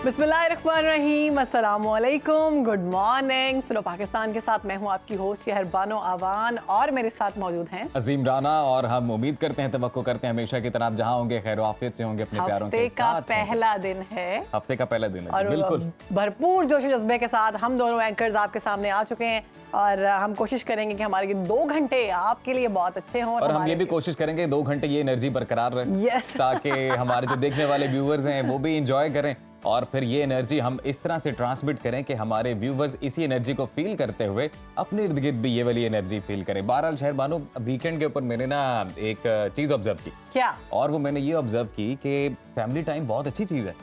बिस्मिल्लाहिर्रहमानिर्रहीम, अस्सलामुअलैकुम, good morning. सुनो पाकिस्तान के साथ मैं हूँ आपकी होस्ट यहर बानो आवान और मेरे साथ मौजूद हैं अजीम राना। और हम उम्मीद करते हैं, तवक्को करते हैं हमेशा की तरह आप जहाँ होंगे खैर आफियत से होंगे, अपने प्यारों के साथ। हफ्ते का पहला दिन है, हफ्ते का पहला दिन है और बिल्कुल भरपूर जोश जज्बे के साथ हम दोनों एंकर्स आपके सामने आ चुके हैं और हम कोशिश करेंगे कि हमारे 2 घंटे आपके लिए बहुत अच्छे हों और हम ये भी कोशिश करेंगे 2 घंटे ये एनर्जी बरकरार रहे ताकि हमारे जो देखने वाले व्यूवर्स हैं वो भी इंजॉय करें और फिर ये एनर्जी हम इस तरह से ट्रांसमिट करें कि हमारे व्यूवर्स इसी एनर्जी को फील करते हुए अपने इर्द गिर्द भी ये वाली एनर्जी फील करें। बहरहाल शहर बानो, वीकेंड के ऊपर मैंने ना एक चीज ऑब्जर्व की। क्या? और वो मैंने ये ऑब्जर्व की कि फैमिली टाइम बहुत अच्छी चीज है।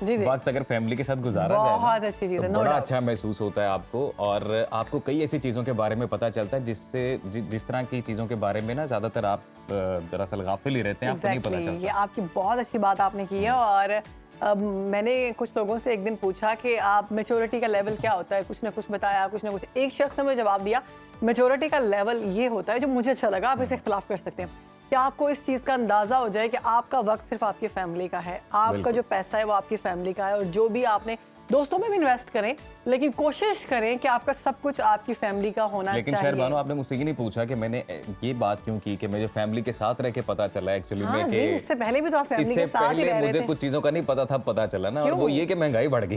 जी जी। वक्त अगर फैमिली के साथ गुजारा जाए बहुत अच्छी चीज है, तो बड़ा अच्छा महसूस होता है आपको, और आपको कई ऐसी चीज़ों के बारे में पता चलता है जिससे जिस तरह की चीज़ों के बारे में ना ज़्यादातर आप दरअसल गाफिल ही रहते हैं, आपको नहीं पता चलता। ये आपकी बहुत अच्छी बात आपने की है। और मैंने कुछ लोगों से एक दिन पूछा कि आप मेच्योरिटी का लेवल क्या होता है, कुछ ना कुछ बताया, कुछ ना कुछ। एक शख्स ने मुझे जवाब दिया, मेच्योरिटी का लेवल ये होता है, जो मुझे अच्छा लगा, आप इसे इख्तिलाफ कर सकते हैं, कि आपको इस चीज़ का अंदाज़ा हो जाए कि आपका वक्त सिर्फ आपकी फैमिली का है, आपका जो पैसा है वो आपकी फैमिली का है, और जो भी आपने दोस्तों में भी इन्वेस्ट करें, लेकिन कोशिश करें कि आपका सब कुछ आपकी फैमिली का होना चाहिए। लेकिन शहर बानो, आपने मुझसे ये नहीं पूछा कि मैंने ये बात क्यों की कि मुझे फैमिली के साथ रह के पता चला एक्चुअली में कि इससे पहले भी तो आप फैमिली के साथ ही रह रहे थे। मुझे कुछ चीज़ों का नहीं पता था, पता चला ना, और वो ये कि महंगाई बढ़ गई।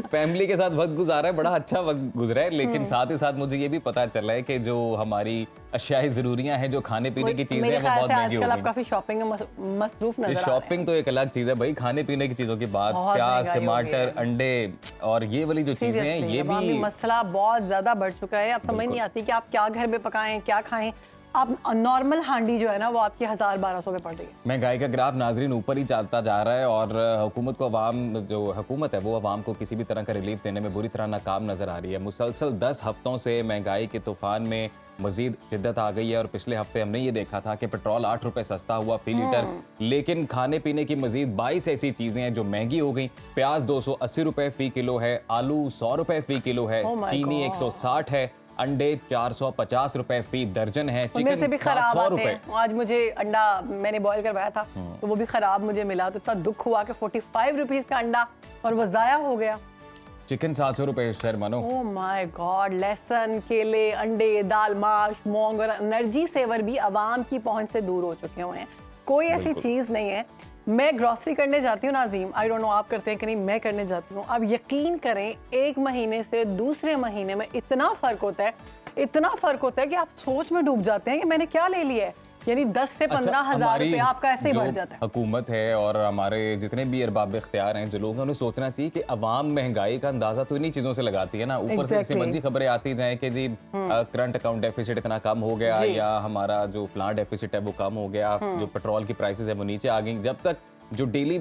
फैमिली के साथ वक्त गुजारा है, बड़ा अच्छा वक्त गुजरा है, लेकिन साथ ही साथ मुझे ये भी पता चला है कि जो हमारी अशियाई ज़रूरियाँ हैं, जो खाने पीने की चीज़ें हैं, वो बहुत महंगी हो गई। आप काफी शॉपिंग में मसरूफ नजर आ रहे हैं। शॉपिंग तो एक अलग चीज़ है भाई, खाने पीने की चीज़ों की बात, प्याज, टमाटर, अंडे और ये वाली जो चीजें हैं, ये भी मसला बहुत ज्यादा बढ़ चुका है। अब समझ नहीं आती कि आप क्या घर में पकाएं, क्या खाएं। आप नॉर्मल हांडी जो है ना, वो आपकी 1000-1200 में पड़ रही है। महंगाई का ग्राफ नाजरीन ऊपर ही चलता जा रहा है, और हुकूमत को जो हुकूमत है वो अवाम को किसी भी तरह का रिलीफ देने में बुरी तरह नाकाम नजर आ रही है। मुसलसल 10 हफ्तों से महंगाई के तूफान में मजीद शिद्दत आ गई है, और पिछले हफ्ते हमने ये देखा था कि पेट्रोल 8 रुपए सस्ता हुआ फी लीटर, लेकिन खाने पीने की मजीद 22 ऐसी चीजें हैं जो महंगी हो गई। प्याज 280 रुपए फी किलो है, आलू 100 रुपए फी किलो है, चीनी 160 है, अंडे 450 रुपए फी दर्जन है, चिकन 700 रुपए। आज मुझे अंडा मैंने बॉईल करवाया था तो वो भी खराब मुझे मिला, तो इतना दुख हुआ कि 45 रुपीज का अंडा और वो जाया हो गया। चिकन 700 रुपए शहर मानो। ओह माय गॉड। लहसुन, केले, अंडे, दाल, माश, मूंग और एनर्जी सेवर भी आवाम की पहुंच से दूर हो चुके हुए हैं। कोई ऐसी चीज नहीं है। मैं ग्रोसरी करने जाती हूँ नाज़ीम, आई डोंट नो आप करते हैं कि नहीं, मैं करने जाती हूँ। अब यकीन करें, एक महीने से दूसरे महीने में इतना फर्क होता है, इतना फर्क होता है कि आप सोच में डूब जाते हैं कि मैंने क्या ले लिया है। यानी 10 से 15 हज़ार रुपए आपका ऐसे ही बढ़ जाता है। हुकूमत है और हमारे जितने भी अरबाब इख्तियार हैं, जो लोग हैं, उन्हें सोचना चाहिए कि अवाम महंगाई का अंदाजा तो इन्हीं चीजों से लगाती है ना। ऊपर से ऐसी मंजी खबरें आती जाएं कि जी करंट अकाउंट डेफिसिट इतना कम हो गया, या हमारा जो प्लांट डेफिसिट है वो कम हो गया, जो पेट्रोल की प्राइसेस है वो नीचे आ गई। जब तक जो डेली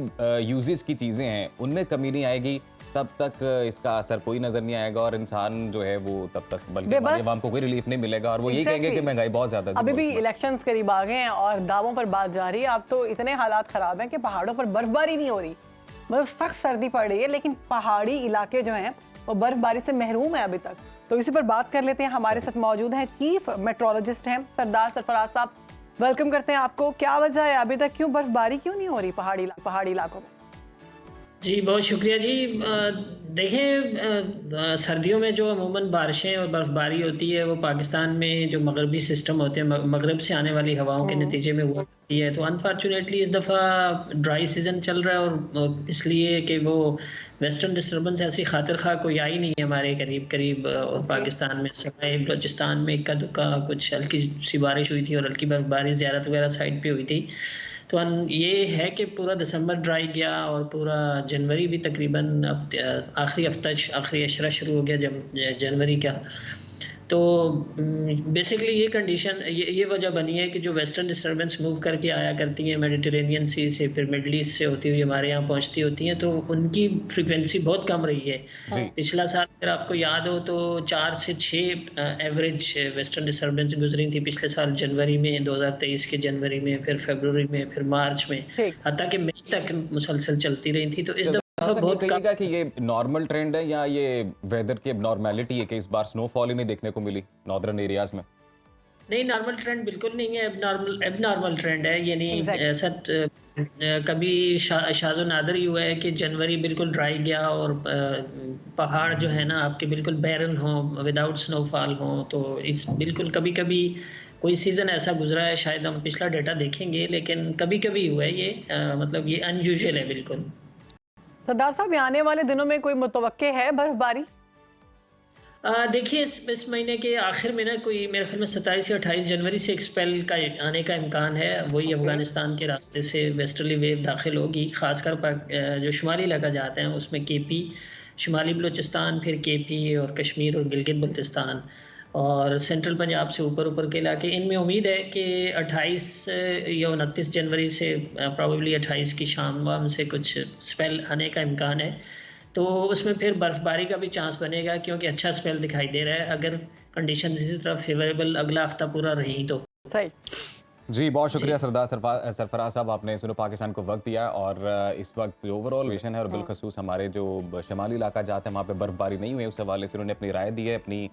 यूजेस की चीजें हैं उनमें कमी नहीं आएगी, तब तक इसका असर कोई नजर नहीं आएगा, और इंसान जो है वो तब तक बल्कि आवाम को कोई रिलीफ नहीं मिलेगा, और वो यही कहेंगे कि महंगाई बहुत ज्यादा है। अभी भी इलेक्शंस करीब आ गए हैं और दावों पर बात जा रही है। अब तो इतने हालात खराब हैं कि पहाड़ों पर बर्फबारी नहीं हो रही, मतलब सख्त सर्दी पड़ रही है, लेकिन पहाड़ी इलाके जो हैं वो बर्फबारी से महरूम है अभी तक। तो इसी पर बात कर लेते हैं। हमारे साथ मौजूद हैं चीफ मेट्रोलॉजिस्ट हैं सरदार सरफराज साहब। वेलकम करते हैं आपको। क्या वजह है, अभी तक क्यों बर्फबारी क्यों नहीं हो रही पहाड़ी इलाकों में? जी बहुत शुक्रिया जी। देखें, सर्दियों में जो अमूमन बारिशें और बर्फ़बारी होती है वो पाकिस्तान में जो मगरबी सिस्टम होते हैं, मगरब से आने वाली हवाओं के नतीजे में हुआ करती है। तो अनफॉर्चुनेटली इस दफ़ा ड्राई सीज़न चल रहा है, और इसलिए कि वो वेस्टर्न डिस्टर्बेंस ऐसी खातिर खा कोई आई नहीं है हमारे करीब और पाकिस्तान में। सवाए बलूचिस्तान में इक्का दुक्का कुछ हल्की सी बारिश हुई थी और हल्की बर्फबारी ज़ियारत वगैरह साइड पे हुई थी। तो ये है कि पूरा दिसंबर ड्राई गया, और पूरा जनवरी भी तकरीबन अब आखिरी अशरा शुरू हो गया जब जनवरी का। तो बेसिकली ये कंडीशन, ये वजह बनी है कि जो वेस्टर्न डिस्टर्बेंस मूव करके आया करती हैं मेडिटेरेनियन सी से, फिर मिडल ईस्ट से होती हुई हमारे यहाँ पहुँचती होती हैं, तो उनकी फ्रीक्वेंसी बहुत कम रही है। पिछला साल अगर आपको याद हो तो 4 से 6 एवरेज वेस्टर्न डिस्टर्बेंस गुजरी थी पिछले साल जनवरी में, 2023 के जनवरी में, फिर फरवरी में, फिर मार्च में, हत्ता कि मई तक मुसलसल चलती रही थी। तो इस बहुत कहिएगा कि ये नॉर्मल ट्रेंड है या ये वेदर की नॉर्मेलिटी है कि इस बार स्नोफॉल ही नहीं देखने को मिली नॉर्दर्न एरियाज में? नहीं, नॉर्मल ट्रेंड बिल्कुल नहीं है, एबनॉर्मल ट्रेंड है। यानी Exactly. ऐसा कभी शाज़ो नादर ही हुआ है कि जनवरी बिल्कुल ड्राई गया और पहाड़ जो है ना आपके बिल्कुल बैरन हो, विदाउट स्नोफॉल हो। तो इस बिल्कुल कभी-कभी कोई सीज़न ऐसा गुज़रा है, शायद हम पिछला डेटा देखेंगे, लेकिन कभी-कभी हुआ है ये, मतलब ये अनयूजुअल है बिल्कुल। सरदार साहब, ये आने वाले दिनों में कोई मुतवक्के है बर्फबारी? देखिए इस महीने के आखिर में ना कोई मेरे ख्याल में 27 या 28 जनवरी से एक स्पेल का आने का इम्कान है। वही अफगानिस्तान के रास्ते से वेस्टर्ली वेव दाखिल होगी, खासकर जो शुमाली इलाका जाते हैं उसमें केपी, शुमाली बलूचिस्तान, फिर केपी और कश्मीर और गिलगित बल्तिस्तान और सेंट्रल पंजाब से ऊपर के इलाके। इनमें उम्मीद है कि 28 या 29 जनवरी से प्रॉबेबली 28 की शाम वाम से कुछ स्पेल आने का इम्कान है। तो उसमें फिर बर्फबारी का भी चांस बनेगा, क्योंकि अच्छा स्पेल दिखाई दे रहा है अगर कंडीशन इसी तरह फेवरेबल अगला हफ्ता पूरा रही तो। सही। जी, बहुत शुक्रिया सरदार सरफराज साहब, आपने सुनो पाकिस्तान को वक्त दिया। और इस वक्त जो ओवरऑल विजन है और बिलखसूस हमारे जो शमाली इलाका जाते हैं वहाँ पे बर्फबारी नहीं हुई, उस हवाले से उन्होंने अपनी राय दी है, अपनी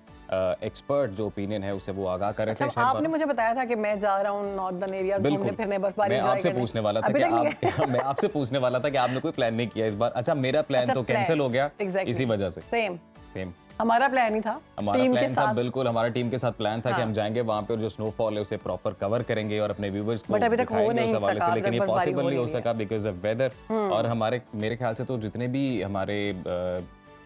एक्सपर्ट जो ओपिनियन है उससे वो आगाह कर रहे थे। अच्छा, आपने मुझे बताया था कि मैं जा रहा हूँ नॉर्दर्न एरियाज घूमने फिरने, बर्फबारी मैं enjoy आपसे करने। पूछने वाला था अभी कि तक नहीं आप मैं आपसे पूछने वाला था कि आपने कोई प्लान नहीं किया इस बार। अच्छा, मेरा प्लान अच्छा, तो plan, कैंसिल हो गया exactly. इसी वजह से। सेम सेम हमारा प्लान ही था, हमारा टीम के प्लान था, साथ। बिल्कुल हमारा टीम के साथ प्लान था कि हाँ। हम जाएंगे वहाँ पे और जो स्नोफॉल है उसे प्रॉपर कवर करेंगे और अपने व्यूवर्स को But अभी तक हो दिखाएंगे नहीं उस हवाले सका, से, लेकिन ये बर्फबारी पॉसिबल हो नहीं हो रही है। सका बिकॉज ऑफ वेदर। और हमारे मेरे ख्याल से तो जितने भी हमारे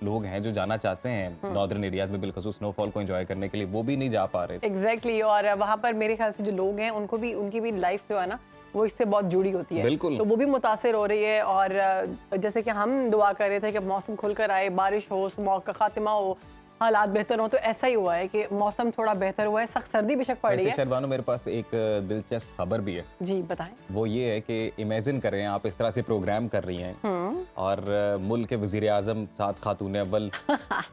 लोग हैं जो जाना चाहते हैं नॉर्दर्न एरियाज में बिलखसूस स्नोफॉल को एंजॉय करने के लिए, वो भी नहीं जा पा रहे। एग्जैक्टली और वहाँ पर मेरे ख्याल से जो लोग हैं उनको भी, उनकी भी लाइफ जो है ना वो इससे बहुत जुड़ी होती है, बिल्कुल। तो वो भी मुतासिर हो रही है। और जैसे कि हम दुआ कर रहे थे कि मौसम खुलकर आए, बारिश हो, स्मॉग का खात्मा हो, हालात बेहतर हो, तो ऐसा ही हुआ है कि मौसम थोड़ा बेहतर हुआ है। सख्त सर्दी बेशक पड़ रही वैसे है। शहरबानो, मेरे पास एक दिलचस्प खबर भी है। जी बताएं। वो ये है कि इमेजिन करें आप इस तरह से प्रोग्राम कर रही हैं और मुल्क के वजीर आजम, सात खातून अव्वल,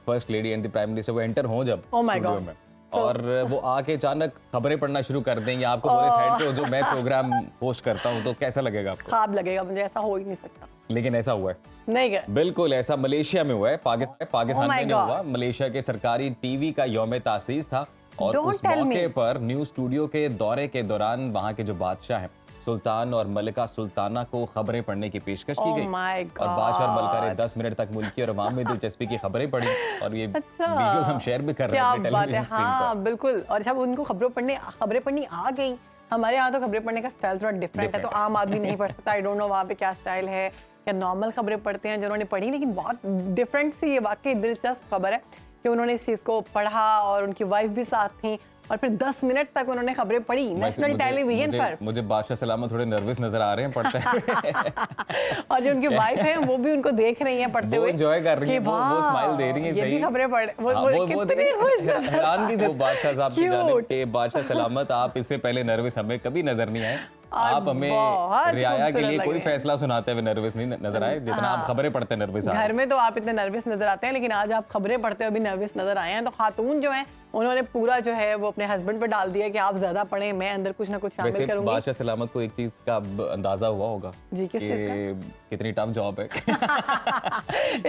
first lady and the prime minister वो एंटर हों जब Oh my स्टूडियो God. में, और वो आके अचानक खबरें पढ़ना शुरू कर देंगे, आपको बोले साइड पे हो जो मैं प्रोग्राम होस्ट करता हूँ, तो कैसा लगेगा आपको? ख्वाब लगेगा मुझे, ऐसा हो ही नहीं सकता। लेकिन ऐसा हुआ है, नहीं गए। बिल्कुल ऐसा मलेशिया में हुआ है, पाकिस्तान Oh my में नहीं God. हुआ। मलेशिया के सरकारी टीवी का यौम तासीस था और Don't उस tell मौके me. पर न्यूज स्टूडियो के दौरे के दौरान वहाँ के जो बादशाह हैं सुल्तान और मलिका सुल्ताना को खबरें पढ़ने की पेशकश की Oh गई my और बादशाह और मलिका ने God. 10 मिनट तक मुल्की और अवाम में दिलचस्पी की खबरें पढ़ी और ये अच्छा, विजुअल्स हम शेयर भी कर रहे हैं क्या अपने बात है। टेलीविजन स्क्रीन हाँ पर। बिल्कुल। और जब उनको खबरें पढ़नी आ गई, हमारे यहाँ तो खबरें पढ़ने का स्टाइल थोड़ा डिफरेंट है, तो आम आदमी नहीं पढ़ सकता। आई डोंट नो वहाँ पे क्या स्टाइल है, क्या नॉर्मल खबरें पढ़ते हैं जिन्होंने पढ़ी, लेकिन बहुत डिफरेंट सी ये वाकई दिलचस्प खबर है कि उन्होंने इस चीज़ को पढ़ा और उनकी वाइफ भी साथ थी और फिर 10 मिनट तक उन्होंने खबरें पढ़ी नेशनल टेलीविजन पर। मुझे बादशाह सलामत थोड़े नर्वस नजर आ रहे हैं पढ़ते हैं। और जो उनकी वाइफ है वो भी उनको देख रही हैं पढ़ते वो हुए, एंजॉय कर रही कि हैं, वो स्माइल दे रही हैं। ये भी सही खबरें पढ़, हाँ, वो कितनी खुश नजर हैरानगी से बादशाह साहब की Cute. जानिब के बादशाह सलामत, आप इससे पहले नर्वस हमें कभी नजर नहीं आए। आप हमें बहुत रियाया के खूबसूरत लिए कोई लगे। फैसला सुनाते हुए नर्वस नहीं नजर आए जितना आप खबरें पढ़ते नर्वस आ रहे घर में तो आप इतने नर्वस नजर आते हैं, लेकिन आज आप खबरें पढ़ते हुए भी नर्वस नजर आए हैं। तो खातून जो है उन्होंने पूरा जो है वो अपने हस्बैंड पे डाल दिया कि आप ज्यादा पढ़ें, मैं अंदर कुछ ना कुछ शामिल वैसे करूंगी। बादशाह सलामत को एक चीज का अब अंदाजा हुआ होगा जी, किस चीज कि कितनी टफ जॉब है।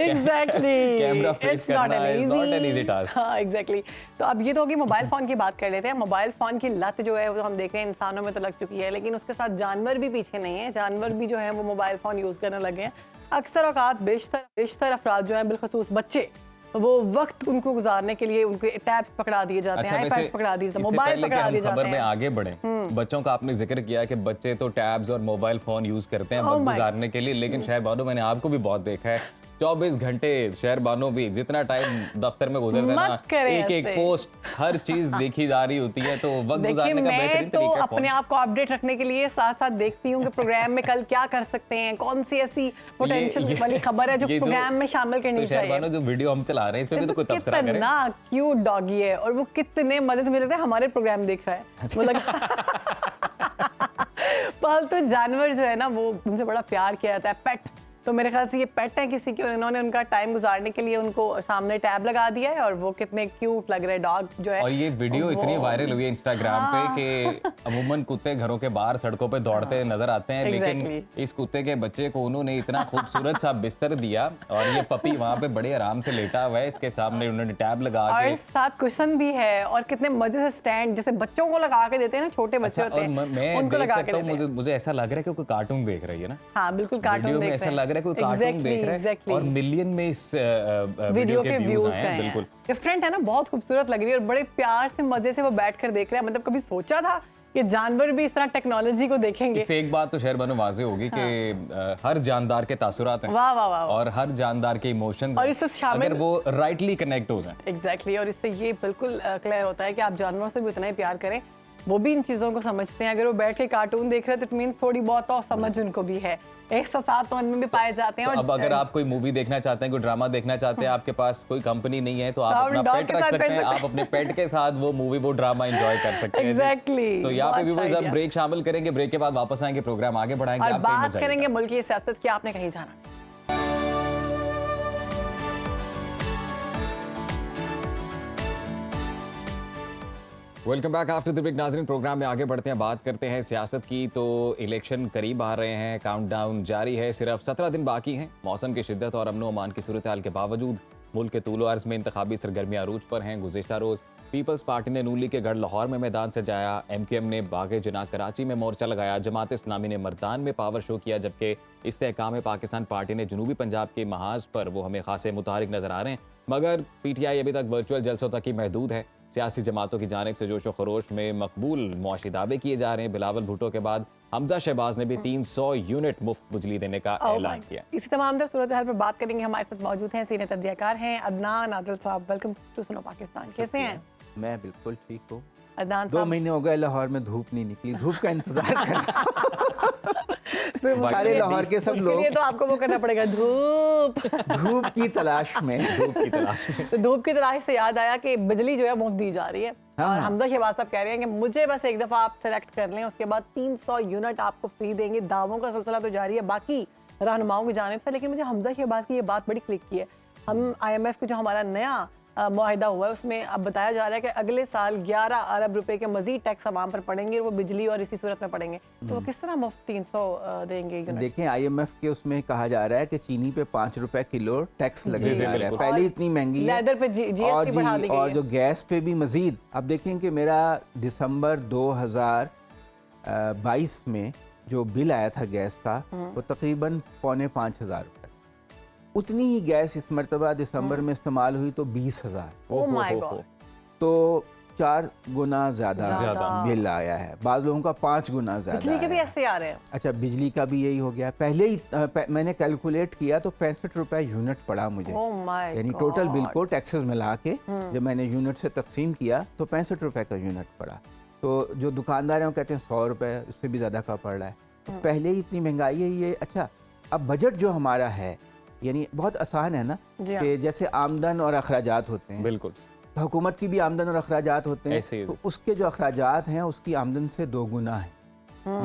एग्जैक्टली, कैमरा फेस करना is not an easy task. हाँ एग्जैक्टली। तो अब ये तो होगी मोबाइल फोन की बात कर लेते हैं। मोबाइल फोन की लत जो है वो हम देख रहे हैं इंसानों में तो लग चुकी है, लेकिन उसके साथ जानवर भी पीछे नहीं है। जानवर भी जो है वो मोबाइल फोन यूज करने लगे हैं। अक्सर औकात बेशतर अफराद जो है बिलखसूस बच्चे, वो वक्त उनको गुजारने के लिए उनके टैब्स पकड़ा दिए जाते हैं, आईपैड्स पकड़ा दिए जाते हैं, मोबाइल पकड़ा दिए जाते खबर में हैं। आगे बढ़े, बच्चों का आपने जिक्र किया कि बच्चे तो टैब्स और मोबाइल फोन यूज करते हैं वक्त गुजारने के लिए, लेकिन शहर बानो मैंने आपको भी बहुत देखा है 24 घंटे शहर बानो भी जितना टाइम दफ्तर में गुजरता है ना, एक एक पोस्ट हर चीज देखी जा रही होती है, तो वक्त गुजारने का बेहतरीन तो तरीका है अपने आप को अपडेट रखने के लिए साथ साथ देखती हूँ कि प्रोग्राम में कल क्या कर सकते हैं, कौन सी ऐसी पोटेंशियल वाली खबर है जो प्रोग्राम में शामिल करनी चाहिए। शहर बानो जो वीडियो हम चला रहे हैं इसमें भी तो कोई तबसरा करे। कितना क्यूट डॉगी है और वो कितने मजे से मुझे लगता है हमारे प्रोग्राम देख रहा है। वो लगा पालतू जानवर जो है ना वो उनसे बड़ा प्यार किया जाता है, पेट तो मेरे ख्याल से ये पेट है किसी के, उन्होंने उनका टाइम गुजारने के लिए उनको सामने टैब लगा दिया है और वो कितने क्यूट लग रहे डॉग जो है। और ये वीडियो इतनी वायरल हुई है इंस्टाग्राम पे कि अमूमन कुत्ते घरों के बाहर सड़कों पे दौड़ते नजर आते हैं, लेकिन इस कुत्ते के बच्चे को उन्होंने इतना खूबसूरत सा बिस्तर दिया और ये पपी वहाँ पे बड़े आराम से लेटा हुआ है, इसके सामने उन्होंने टैब लगा और के, साथ कुशन भी है और कितने मजे से स्टैंड जैसे बच्चों को लगा के देते हैं ना, छोटे बच्चे होते और हैं मैं उनको देख लगा के सकता हूँ, देते हैं। मुझे ऐसा लग रहा है कि कोई कार्टून देख रही है ना। हाँ बिल्कुल कार्टून वीडियो देख में ऐसा रहे हैं। लग रहा है कोई कार्टून देख रहा है और मिलियन में इस वीडियो के व्यूज आए हैं। बिल्कुल डिफरेंट है ना, बहुत खूबसूरत लग रही है और बड़े प्यार से मजे से वो बैठ कर देख रहे हैं। मतलब कभी सोचा था कि जानवर भी इस तरह टेक्नोलॉजी को देखेंगे? इससे एक बात तो शहर बनो वाज़ेह होगी कि हर जानदार के तासुरात हैं, वाह वाह वाह, और हर जानदार के इमोशंस और इससे शामिल अगर वो राइटली कनेक्ट हो जाएं। एग्जैक्टली और इससे ये बिल्कुल क्लियर होता है कि आप जानवरों से भी उतना ही प्यार करें, वो भी इन चीज़ों को समझते हैं। अगर वो बैठ के कार्टून देख रहे हैं तो इट मीन्स थोड़ी बहुत और समझ उनको भी है, एहसास तो उनमें भी पाए जाते हैं। तो और अब अगर आप कोई मूवी देखना चाहते हैं, कोई ड्रामा देखना चाहते हैं, आपके पास कोई कंपनी नहीं है तो आप अपना पेट रख सकते हैं, आप अपने पेट के साथ वो मूवी वो ड्रामा एंजॉय कर सकते हैं। एग्जैक्टली। तो यहाँ पे व्यूअर्स हम ब्रेक शामिल करेंगे, ब्रेक के बाद वापस आएंगे, प्रोग्राम आगे बढ़ाएंगे और आप कहीं मत बात जाइएगा। करेंगे मुल्क की सियासत की, आपने कहीं जाना। Welcome back after the break. नाज़रीन, प्रोग्राम में आगे बढ़ते हैं, बात करते हैं सियासत की। तो इलेक्शन करीब आ रहे हैं, काउंटडाउन जारी है, सिर्फ 17 दिन बाकी हैं। मौसम की शिद्दत और अमन अमान की सूरत हाल के बावजूद मुल्क के तूलो अर्ज में इंतखाबी सरगर्मियां अरूज पर हैं। गुज़िश्ता रोज़ पीपल्स पार्टी ने नून लीग के गढ़ लाहौर में मैदान से जाया, MQM ने बागे जना कराची में मोर्चा लगाया, जमात इस्लामी ने मर्दान में पावर शो किया, जबकि इस्तेहकाम पाकिस्तान पार्टी ने जनूबी पंजाब के महाज पर वो हमें खासे मुतारिक नजर आ रहे हैं। मगर PTI अभी तक वर्चुअल जलसों तक ही महदूद है। सियासी जमातों की जानिब से जोशो खरोश में मकबूल मुआशी दावे किए जा रहे हैं। बिलावल भुट्टो के बाद हमजा शहबाज ने भी 300 यूनिट मुफ्त बिजली देने का ऐलान किया। इसी तमाम दर सूरत हाल पर बात करेंगे। हमारे साथ मौजूद हैं सीनियर तज्जियाकार हैं अदनान आदिल साहब। वेलकम टू सुनो पाकिस्तान। कैसे हैं? मैं बिल्कुल ठीक हूँ। अदनान 2 महीने हो गए लाहौर में धूप नहीं निकली, धूप का इंतजार कर सारे लाहौर के सब लोग ये तो आपको वो करना पड़ेगा, धूप धूप की तलाश में तो धूप की तलाश से याद आया कि बिजली जो है मुफ्त दी जा रही है। हाँ। और हमजा शहबाज साहब कह रहे हैं कि मुझे बस एक दफ़ा आप सेलेक्ट कर लें, उसके बाद 300 यूनिट आपको फ्री देंगे। दावों का सिलसिला तो जारी है बाकी रहनुमाओं की जानिब से, लेकिन मुझे हमजा शहबाज की ये बात बड़ी क्लिक की है। हम IMF का जो हमारा नया मुआहिदा हुआ है उसमें अब बताया जा रहा है कि अगले साल 11 अरब रुपए के मजीद टैक्स आवाम पर पड़ेंगे, और वो बिजली और इसी सूरत में पड़ेंगे। तो वो किस तरह मुफ्त 300 देंगे यूनिट? देखें, IMF के उसमें कहा जा रहा है कि चीनी पे 5 रुपए किलो टैक्स लगने जा रहा है। पहले इतनी महंगी है, लेदर पे GST बढ़ा दी गई और है। जो गैस पे भी मजीद। अब देखें कि मेरा दिसंबर 2022 में जो बिल आया था गैस का, वो तकरीबन 4,500 रुपए। उतनी ही गैस इस मरतबा दिसंबर में इस्तेमाल हुई तो 20,000। ओह माय गॉड। तो 4 गुना ज्यादा बिल आया है। बाद लोगों का 5 गुना ज्यादा। बिजली के भी ऐसे आ रहे हैं? अच्छा, बिजली का भी यही हो गया। पहले ही मैंने कैलकुलेट किया तो 65 रुपए यूनिट पड़ा मुझे। ओह माय यानी टोटल बिल को टैक्सेस मिला के जब मैंने यूनिट से तकसीम किया तो 65 रुपए का यूनिट पड़ा। तो जो दुकानदार हैं वो कहते हैं 100 रुपए, उससे भी ज़्यादा का पड़ रहा है। तो पहले ही इतनी महंगाई है ये। अच्छा, अब बजट जो हमारा है, यानी बहुत आसान है ना, कि जैसे आमदन और अखराजात होते हैं। बिल्कुल, तो हुकूमत की भी आमदन और अखराजात होते हैं, तो उसके जो अखराजात हैं उसकी आमदन से 2 गुना है।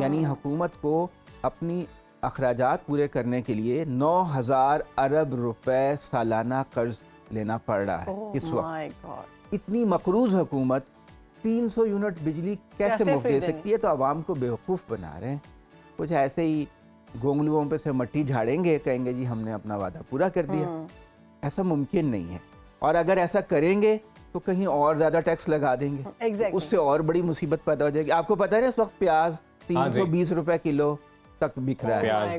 यानी हुकूमत को अपनी अखराजात पूरे करने के लिए 9,000 अरब रुपए सालाना कर्ज लेना पड़ रहा है इस वक्त। इतनी मकरूज हुकूमत 300 यूनिट बिजली कैसे मुफ्त दे सकती है? तो आवाम को बेवकूफ़ बना रहे हैं। कुछ ऐसे ही गोंगलुओं पे से मट्टी झाड़ेंगे, कहेंगे जी हमने अपना वादा पूरा कर दिया। ऐसा मुमकिन नहीं है। और अगर ऐसा करेंगे तो कहीं और ज़्यादा टैक्स लगा देंगे, उससे और बड़ी मुसीबत पैदा हो जाएगी। आपको पता है ना इस वक्त प्याज 320 रुपए किलो तक बिक रहा है।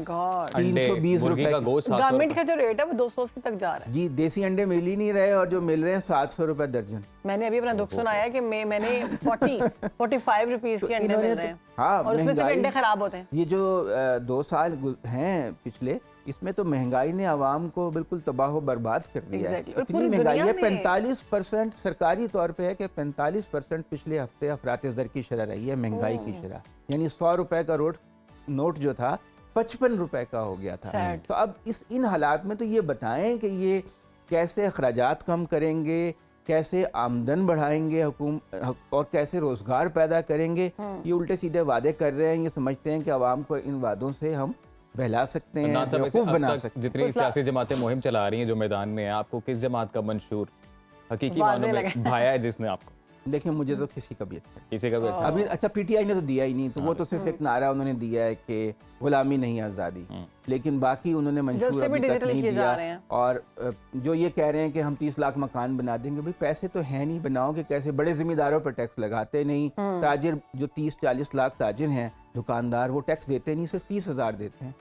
320 रुपए का गोश्त। गवर्नमेंट का जो रेट है वो 280 तक जा रहा है। जी, देसी अंडे मिल ही नहीं रहे, और जो मिल रहे हैं 700 रुपए दर्जन। मैंने अभी अपना दुख सुनाया कि मैंने 45 रुपीस के अंडे मिल रहे हैं। हाँ, और उसमें से अंडे खराब होते हैं। ये जो 2 साल हैं पिछले, इसमें तो महंगाई ने आवाम को बिल्कुल तबाह बर्बाद कर दिया है। इतनी महंगाई है, 45% सरकारी तौर पे है कि 45% पिछले हफ्ते अफरात ज़र की शरह रही है महंगाई की शरह। यानी 100 रुपए का नोट जो था 55 रुपए का हो गया था। तो अब इन हालात में तो ये बताएं कि ये कैसे अखराजात कम करेंगे, कैसे आमदन बढ़ाएंगे और कैसे रोजगार पैदा करेंगे। ये उल्टे सीधे वादे कर रहे हैं। ये समझते हैं कि आवाम को इन वादों से हम बहला सकते हैं, नाथ साहब, वैसे बेवकूफ़ अब बना तक सकते हैं। जितनी सियासी जमातें मुहिम चला रही हैं जो मैदान में है, आपको किस जमात का मंशूर हकीकी मानों में भाया है जिसने आपको? देखिए मुझे तो किसी का भी अच्छा किसी का भी अच्छा अभी अच्छा पीटीआई ने तो दिया ही नहीं, तो वो तो सिर्फ एक नारा उन्होंने दिया है कि गुलामी नहीं आज़ादी, लेकिन बाकी उन्होंने मंशूर अभी तक नहीं दिया। और जो ये कह रहे हैं कि हम 30 लाख मकान बना देंगे, भाई पैसे तो है नहीं, बनाओगे कैसे? बड़े जिम्मेदारों पर टैक्स लगाते नहीं, ताजिर जो 30-40 लाख ताजिर हैं, दुकानदार, वो टैक्स देते नहीं, सिर्फ 30,000 देते हैं।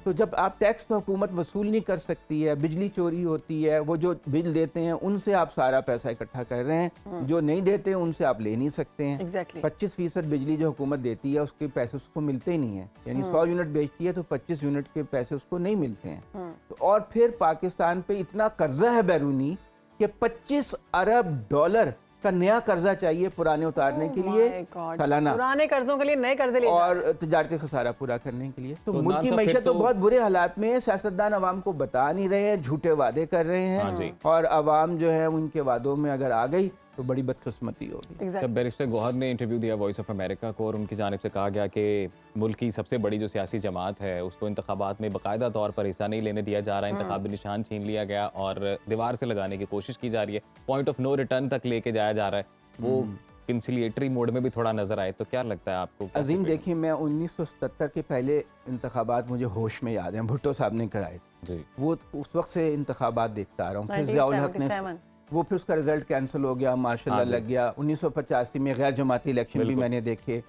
तो जब आप टैक्स तो हुकूमत वसूल नहीं कर सकती है, बिजली चोरी होती है, वो जो बिल देते हैं उनसे आप सारा पैसा इकट्ठा कर रहे हैं, जो नहीं देते हैं उनसे आप ले नहीं सकते हैं। 25% बिजली जो हुकूमत देती है उसके पैसे उसको मिलते ही नहीं है, यानी 100 यूनिट बेचती है तो 25 यूनिट के पैसे उसको नहीं मिलते हैं। तो और फिर पाकिस्तान पे इतना कर्जा है बैरूनी कि 25 अरब डॉलर का नया कर्जा चाहिए पुराने उतारने के लिए सालाना, पुराने कर्जों के लिए नए कर्जे लिए और तिजारती खसारा पूरा करने के लिए। तो मुल्क की मईशत तो बहुत बुरे हालात में है, सियासतदान अवाम को बता नहीं रहे हैं, झूठे वादे कर रहे हैं, और अवाम जो है उनके वादों में अगर आ गई तो बड़ी बदकिस्मती होगी। जब बैरिस्टर गौहर ने इंटरव्यू दिया वॉइस ऑफ अमेरिका को और उनकी जानिब से कहा गया कि मुल्क की सबसे बड़ी जो सियासी जमात है उसको इंतखाबात में बाकायदा तौर पर हिस्सा नहीं लेने दिया जा रहा है, इंतखाबी निशान छीन लिया गया और दीवार से लगाने की कोशिश की जा रही है, पॉइंट ऑफ नो रिटर्न तक लेके जाया जा रहा है, वो कंसिलिएटरी मोड में भी थोड़ा नजर आए, तो क्या लगता है आपको? अजीम देखिए, मैं 1977 के पहले इंतखाबात मुझे होश में याद हैं, भुट्टो साहब ने कराए जी, वो उस वक्त से इंतखाबात देखता आ रहा हूँ। फिर ज़ियाउल हक ने वो फिर उसका रिजल्ट कैंसिल हो गया, मार्शल लॉ लग गया। 1985 में गैर जमाती इलेक्शन भी मैंने देखे।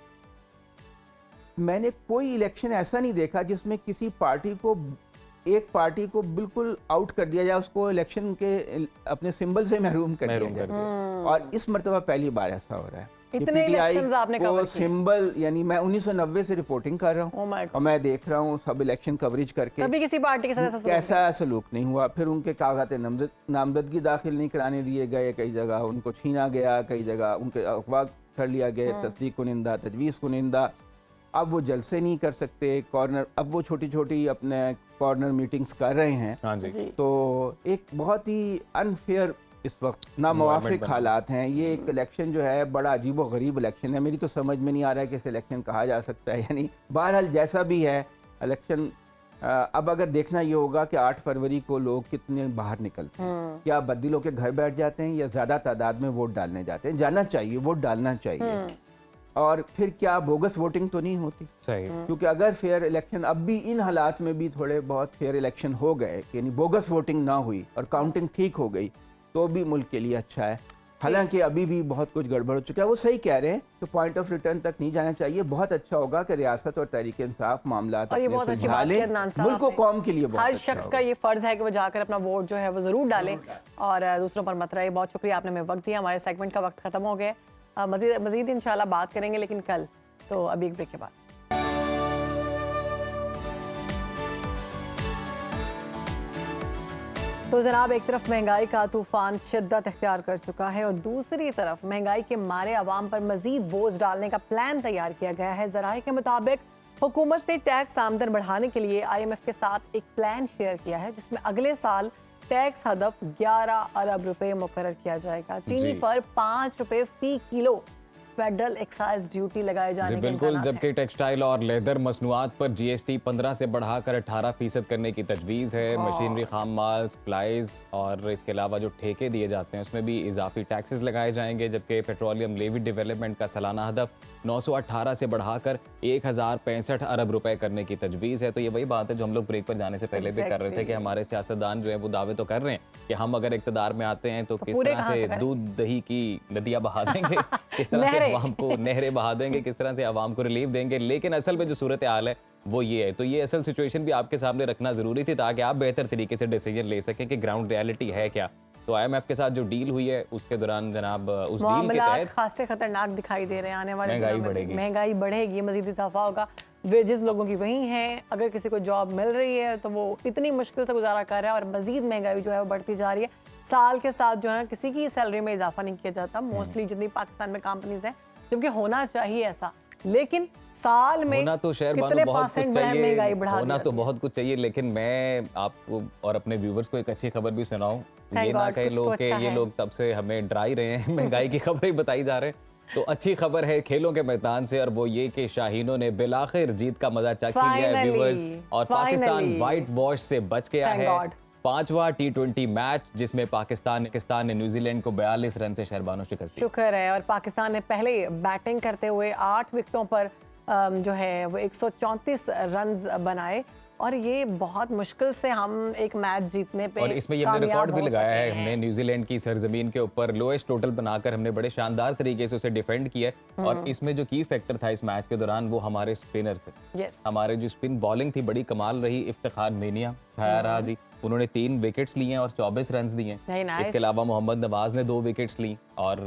मैंने कोई इलेक्शन ऐसा नहीं देखा जिसमें किसी पार्टी को, एक पार्टी को बिल्कुल आउट कर दिया जाए, उसको इलेक्शन के अपने सिंबल से महरूम कर दिया जाए। और इस मरतबा पहली बार ऐसा हो रहा है। इतने इलेक्शंस आपने कवर किए। सिंबल, यानी मैं 1990 से रिपोर्टिंग कर रहा हूँ और मैं देख रहा हूँ सब इलेक्शन कवरेज करके, कभी किसी पार्टी के साथ कैसा सलूक नहीं हुआ। फिर उनके कागजात नामजदगी दाखिल नहीं कराने दिए गए, कई जगह उनको छीना गया, कई जगह उनके अगवा कर लिया गया, तस्दीक कुनिंदा, तजवीज़ कुनिंदा। अब वो जलसे नहीं कर सकते, कॉर्नर, अब वो छोटी छोटी अपने कॉर्नर मीटिंग्स कर रहे हैं। हाँ जी। तो एक बहुत ही अनफेयर इस वक्त नामुवाफिक हालात हैं। ये एक इलेक्शन जो है बड़ा अजीब व गरीब इलेक्शन है, मेरी तो समझ में नहीं आ रहा है कि इसे इलेक्शन कहा जा सकता है। यानी बहरहाल जैसा भी है इलेक्शन, अब अगर देखना ये होगा कि 8 फरवरी को लोग कितने बाहर निकलते हैं, क्या बद्दिलों के घर बैठ जाते हैं या ज़्यादा तादाद में वोट डालने जाते हैं। जाना चाहिए, वोट डालना चाहिए। और फिर क्या बोगस वोटिंग तो नहीं होती? सही। क्योंकि अगर फेयर इलेक्शन, अब भी इन हालात में भी थोड़े बहुत फेयर इलेक्शन हो गए, यानी बोगस वोटिंग ना हुई और काउंटिंग ठीक हो गई, तो भी मुल्क के लिए अच्छा है। हालांकि अभी भी बहुत कुछ गड़बड़ हो चुका है, वो सही कह रहे हैं, तो पॉइंट ऑफ रिटर्न तक नहीं जाना चाहिए। बहुत अच्छा होगा कि रियासत और तहरीक इंसाफ मामला मुल्क को कौम के लिए हर शख्स का ये फर्ज है कि वो जाकर अपना वोट जो है वो जरूर डालें और दूसरों पर मत रहे। बहुत शुक्रिया, आपने हमें वक्त दिया। हमारे सेगमेंट का वक्त खत्म हो गया, मजीद इंशाल्लाह बात करेंगे, लेकिन कल। तो अभी एक ब्रेक के बाद। तो जनाब, एक तरफ महंगाई का तूफान शिद्दत इख्तियार कर चुका है और दूसरी तरफ महंगाई के मारे अवाम पर मजीद बोझ डालने का प्लान तैयार किया गया है। ज़राए के मुताबिक हुकूमत ने टैक्स आमदन बढ़ाने के लिए IMF के साथ एक प्लान शेयर किया है, जिसमें अगले साल टैक्स हदफ 11 अरब रुपए मुकर्रर किया जाएगा। चीनी पर 5 रुपए फी किलो फेडरल एक्साइज ड्यूटी लगाए जाने बिल्कुल, जबकि टेक्सटाइल और लेदर मसनूआत पर GST 15 से बढ़ाकर 18% करने की तजवीज़ है। मशीनरी, खाम माल, सप्लाईज और इसके अलावा जो ठेके दिए जाते हैं उसमें भी इजाफी टैक्सेस लगाए जाएंगे। जबकि पेट्रोलियम लेवी डेवलपमेंट का सालाना हदफ 918 से बढ़ाकर 1065 अरब रुपए करने की तजवीज़ है। तो ये वही बात है जो हम लोग ब्रेक पर जाने से पहले भी कर रहे थे कि हमारे सियासतदान जो है वो दावे तो कर रहे हैं कि हम अगर इक़्तिदार में आते हैं तो किस तरह से दूध दही की नदियाँ बहा देंगे, किस तरह से आवाम को नहरें बहा देंगे, किस तरह से आवाम को रिलीफ देंगे। लेकिन असल में जो सूरत हाल है वो ये है। तो ये असल सिचुएशन भी आपके सामने रखना ज़रूरी थी ताकि आप बेहतर तरीके से डिसीजन ले सकें कि ग्राउंड रियलिटी है क्या। तो IMF के साथ जो डील हुई है उसके दौरान जनाब उस डील के तहत खासे खतरनाक दिखाई दे रहे हैं। आने वाले महंगाई बढ़ेगी, मजीद इजाफा होगा। वेजेस लोगों की वही हैं, अगर किसी को जॉब मिल रही है तो वो इतनी मुश्किल से गुजारा कर रहा है और मजीद महंगाई जो है वो बढ़ती जा रही है। साल के साथ जो है किसी की सैलरी में इजाफा नहीं किया जाता मोस्टली जितनी पाकिस्तान में कंपनीज हैं, जबकि होना चाहिए ऐसा। लेकिन साल में होना तो शहर कितने परसेंट महंगाई बढ़ा होना तो बहुत कुछ चाहिए। लेकिन मैं आपको और अपने व्यूवर्स को एक अच्छी खबर भी सुनाऊं, ये ना कहे लोग कि ये लोग तब से हमें डरा ही रहे हैं, महंगाई की खबरें बताई जा रहे हैं। तो अच्छी खबर है खेलों के मैदान से, और वो ये कि शाहीनों ने बिलाखिर जीत का मजा चख लिया है व्यूअर्स, और पाकिस्तान वाइट वॉश से बच गया है। 5वां T20 मैच जिसमें पाकिस्तान ने न्यूजीलैंड को 42 रन से शरबानो शिकस्त दी। शुक्र है, और पाकिस्तान ने पहले बैटिंग करते हुए 8 विकेटों पर जो है वो 134 रन्स बनाए, और ये बहुत मुश्किल से हम एक मैच जीतने पे और इसमें ये हमने रिकॉर्ड भी लगाया है, हमने न्यूजीलैंड की सरजमीन के ऊपर लोएस्ट टोटल बनाकर हमने बड़े शानदार तरीके से उसे डिफेंड किया है। और इसमें जो की फैक्टर था इस मैच के दौरान वो हमारे स्पिनर थे। हमारे जो स्पिन बॉलिंग थी बड़ी कमाल रही। इफ्तिखार मीनिया छाया रहा जी, उन्होंने 3 विकेट्स लिए हैं और 24 रन दिए। इसके अलावा मोहम्मद नवाज ने 2 विकेट्स ली और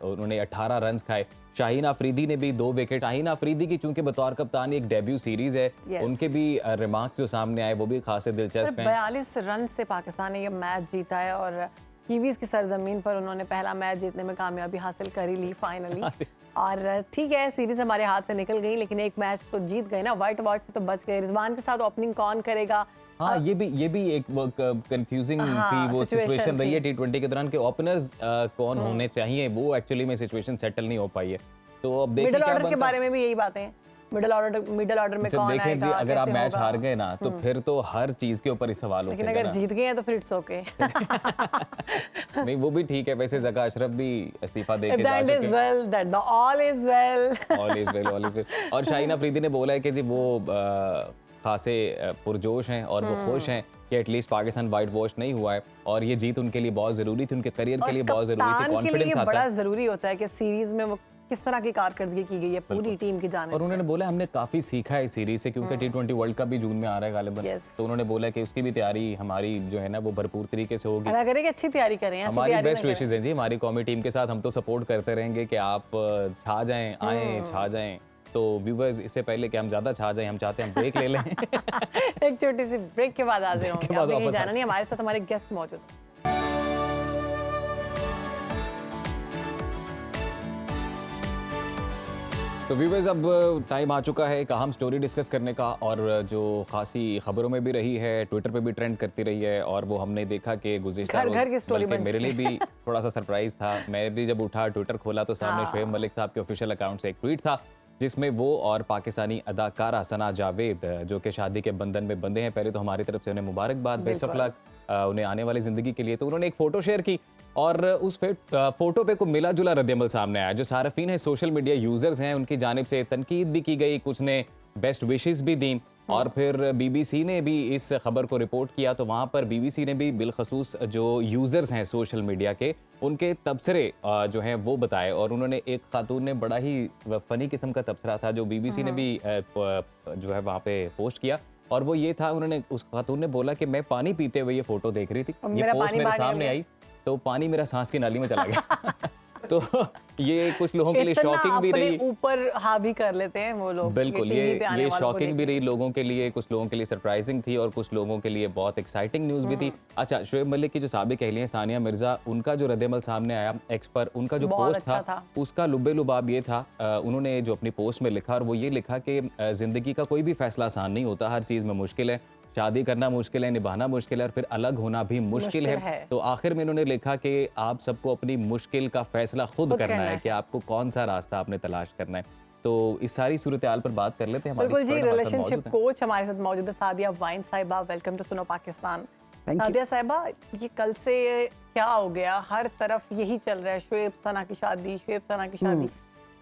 उन्होंने 18 रन खाए। शाहीन अफरीदी ने भी 2 विकेट। शाहीन अफरीदी की चूंकि बतौर कप्तान एक डेब्यू सीरीज है, उनके भी रिमार्क्स जो सामने आए वो भी खासे दिलचस्प हैं। 42 रन से पाकिस्तान ने ये मैच जीता है, और कीवीज की सरजमीन पर उन्होंने पहला मैच जीतने में कामयाबी हासिल कर ही ली फाइनली। और ठीक है, सीरीज हमारे हाथ से निकल गई, लेकिन एक मैच तो जीत गए ना, व्हाइट वॉच से तो बच गए। रिजवान के साथ ओपनिंग कौन करेगा? हाँ, ये भी एक कंफ्यूजिंग सी वो सिचुएशन रही है T20 के दौरान कि ओपनर्स कौन होने चाहिए, वो एक्चुअली में सिचुएशन सेटल नहीं हो पाई है। तो अब देखिए मिडिल ऑर्डर के बारे में भी यही बातें हैं। मिडिल ऑर्डर में कौन देखें आएगा, जी, अगर आप मैच हार गए ना तो फिर तो हर चीज के ऊपर ही सवाल लेकिन अगर जीत गए हैं तो फिर इट्स ओके। नहीं, वो भी ठीक है। वैसे ज़का अशरफ भी इस्तीफा दे के जा चुके हैं। All is well. और शाहीन अफरीदी ने बोला है कि जी वो खासे पुरजोश हैं और वो खुश हैं कि एटलीस्ट पाकिस्तान वाइट वॉश नहीं हुआ है, और ये जीत उनके लिए बहुत जरूरी थी, उनके करियर के लिए बहुत जरूरी थी। कॉन्फिडेंस आता बड़ा जरूरी होता है कि सीरीज में वो किस तरह की कारकर्दगी की गई है पूरी टीम की जानिब से। और उन्होंने बोला हमने काफी सीखा है इस सीरीज से, क्योंकि T20 वर्ल्ड कप भी जून में आ रहा है गालिबन। तो उन्होंने बोला कि उसकी भी तैयारी हमारी जो है ना वो भरपूर तरीके से होगी। अल्लाह करे कि अच्छी तैयारी करें, हमारी बेस्ट विशेस हैं जी हमारी कौमी टीम के साथ। हम तो सपोर्ट करते रहेंगे कि आप छा जाएं, छा जाएं। तो व्यूअर्स, इससे पहले कि हम ज्यादा छा जाएं, हम चाहते हैं हम ब्रेक ले लें। एक छोटी सी ब्रेक के बाद हाजिर होंगे। अब कहीं जाना नहीं, हमारे साथ हमारे गेस्ट मौजूद हैं। तो व्यूअर्स, अब टाइम आ चुका है एक अहम स्टोरी डिस्कस करने का, और जो खासी खबरों में भी रही है, ट्विटर पे भी ट्रेंड करती रही है, और वो हमने देखा कि गुज़िश्ता रोज़, बल्कि मेरे लिए भी थोड़ा सा सरप्राइज था। मैं भी जब उठा ट्विटर खोला तो सामने शुएब मलिक साहब के ऑफिशियल अकाउंट से एक ट्वीट था जिसमें वो और पाकिस्तानी अदाकारा सना जावेद जो कि शादी के बंधन में बंधे हैं, पहले तो हमारी तरफ से उन्हें मुबारकबाद, बेस्ट ऑफ लक उन्हें आने वाली ज़िंदगी के लिए। तो उन्होंने एक फ़ोटो शेयर की, और उस फोटो पे को मिला जुला रद्दअमल सामने आया। जो सार्फिन है, सोशल मीडिया यूजर्स हैं, उनकी जानिब से तनकीद भी की गई, कुछ ने बेस्ट विशेस भी दी, और फिर BBC ने भी इस खबर को रिपोर्ट किया। तो वहाँ पर BBC ने भी बिलखसूस जो यूज़र्स हैं सोशल मीडिया के, उनके तबसरे जो हैं वो बताए, और उन्होंने एक खातून ने बड़ा ही फ़नी किस्म का तबसरा था जो BBC ने भी जो है वहाँ पे पोस्ट किया, और वो ये था, उन्होंने उस खातून ने बोला कि मैं पानी पीते हुए ये फ़ोटो देख रही थी, ये पोस्ट मेरे सामने आई तो पानी मेरा सांस की नाली में चला गया। तो ये कुछ लोगों के लिए शॉकिंग भी रही, ऊपर हावी कर लेते हैं वो लोग। बिल्कुल, ये शॉकिंग भी रही लोगों के लिए, कुछ लोगों के लिए सरप्राइजिंग थी, और कुछ लोगों के लिए बहुत एक्साइटिंग न्यूज़ भी थी। अच्छा, शुएब मलिक की जो साबिक अहलिया सानिया मिर्जा, उनका जो रद्दअमल सामने आया एक्स पर, उनका जो पोस्ट था उसका लुब्बे लुबाब ये था, उन्होंने जो अपनी पोस्ट में लिखा, और वो ये लिखा कि जिंदगी का कोई भी फैसला आसान नहीं होता, हर चीज़ में मुश्किल है, शादी करना मुश्किल है, निभाना मुश्किल है, और फिर अलग होना भी मुश्किल है। तो आखिर में इन्होंने लिखा कि आप सबको अपनी मुश्किल का फैसला खुद करना है कि आपको कौन सा रास्ता आपने तलाश करना है। तो इस सारी सूरत हाल पर बात कर लेते हैं। बिल्कुल जी, रिलेशनशिप कोच हमारे साथ मौजूद है सादिया वाइन साहिबा। वेलकम टू सुनो पाकिस्तान। सादिया साहिबा, ये कल से क्या हो गया, हर तरफ यही चल रहा है, शुएब सना की शादी, शुएब सना की शादी,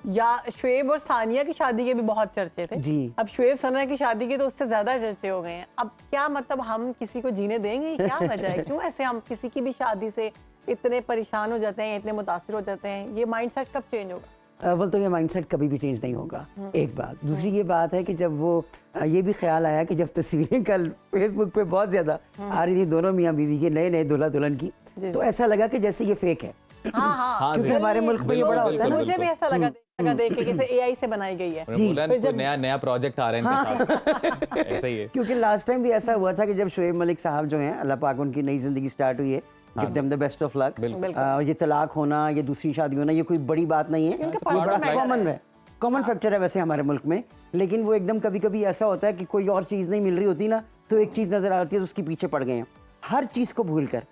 या शुएब और सानिया की शादी के भी बहुत चर्चे थे जी। अब शुएब सना की शादी के तो उससे ज्यादा चर्चे हो गए हैं। अब क्या मतलब, हम किसी को जीने देंगे? क्या वजह है, क्यों ऐसे हम किसी की भी शादी से इतने परेशान हो जाते हैं, इतने मुतासिर हो जाते हैं? ये माइंडसेट कब चेंज होगा? अव्वल तो ये माइंडसेट कभी भी चेंज नहीं होगा, एक बात। दूसरी ये बात है कि जब वो ये भी ख्याल आया कि जब तस्वीरें कल फेसबुक पे बहुत ज्यादा आ रही थी दोनों मियाँ बीवी के, नए नए दूल्हा दुल्हन की, तो ऐसा लगा कि जैसे ये फेक है। हाँ, क्योंकि हमारे मुल्क में ये बड़ा होता है। मुझे भी ऐसा लगा देख के जैसे AI से बनाई गई है जी। फिर जब नया प्रोजेक्ट आ रहा है इनके साथ, ऐसा ही है। क्योंकि लास्ट टाइम भी ऐसा हुआ था कि जब शुएब मलिक साहब जो हैं, अल्लाह पाक उनकी नई जिंदगी स्टार्ट हुई है, give them the best of luck. ये तलाक होना, ये दूसरी शादी होना, ये कोई बड़ी बात नहीं है, कॉमन फैक्टर है वैसे हमारे मुल्क में। लेकिन वो एकदम कभी कभी ऐसा होता है कि कोई और चीज़ नहीं मिल रही होती ना, तो एक चीज़ नजर आती है तो उसके पीछे पड़ गए हैं। हर चीज को भूलकर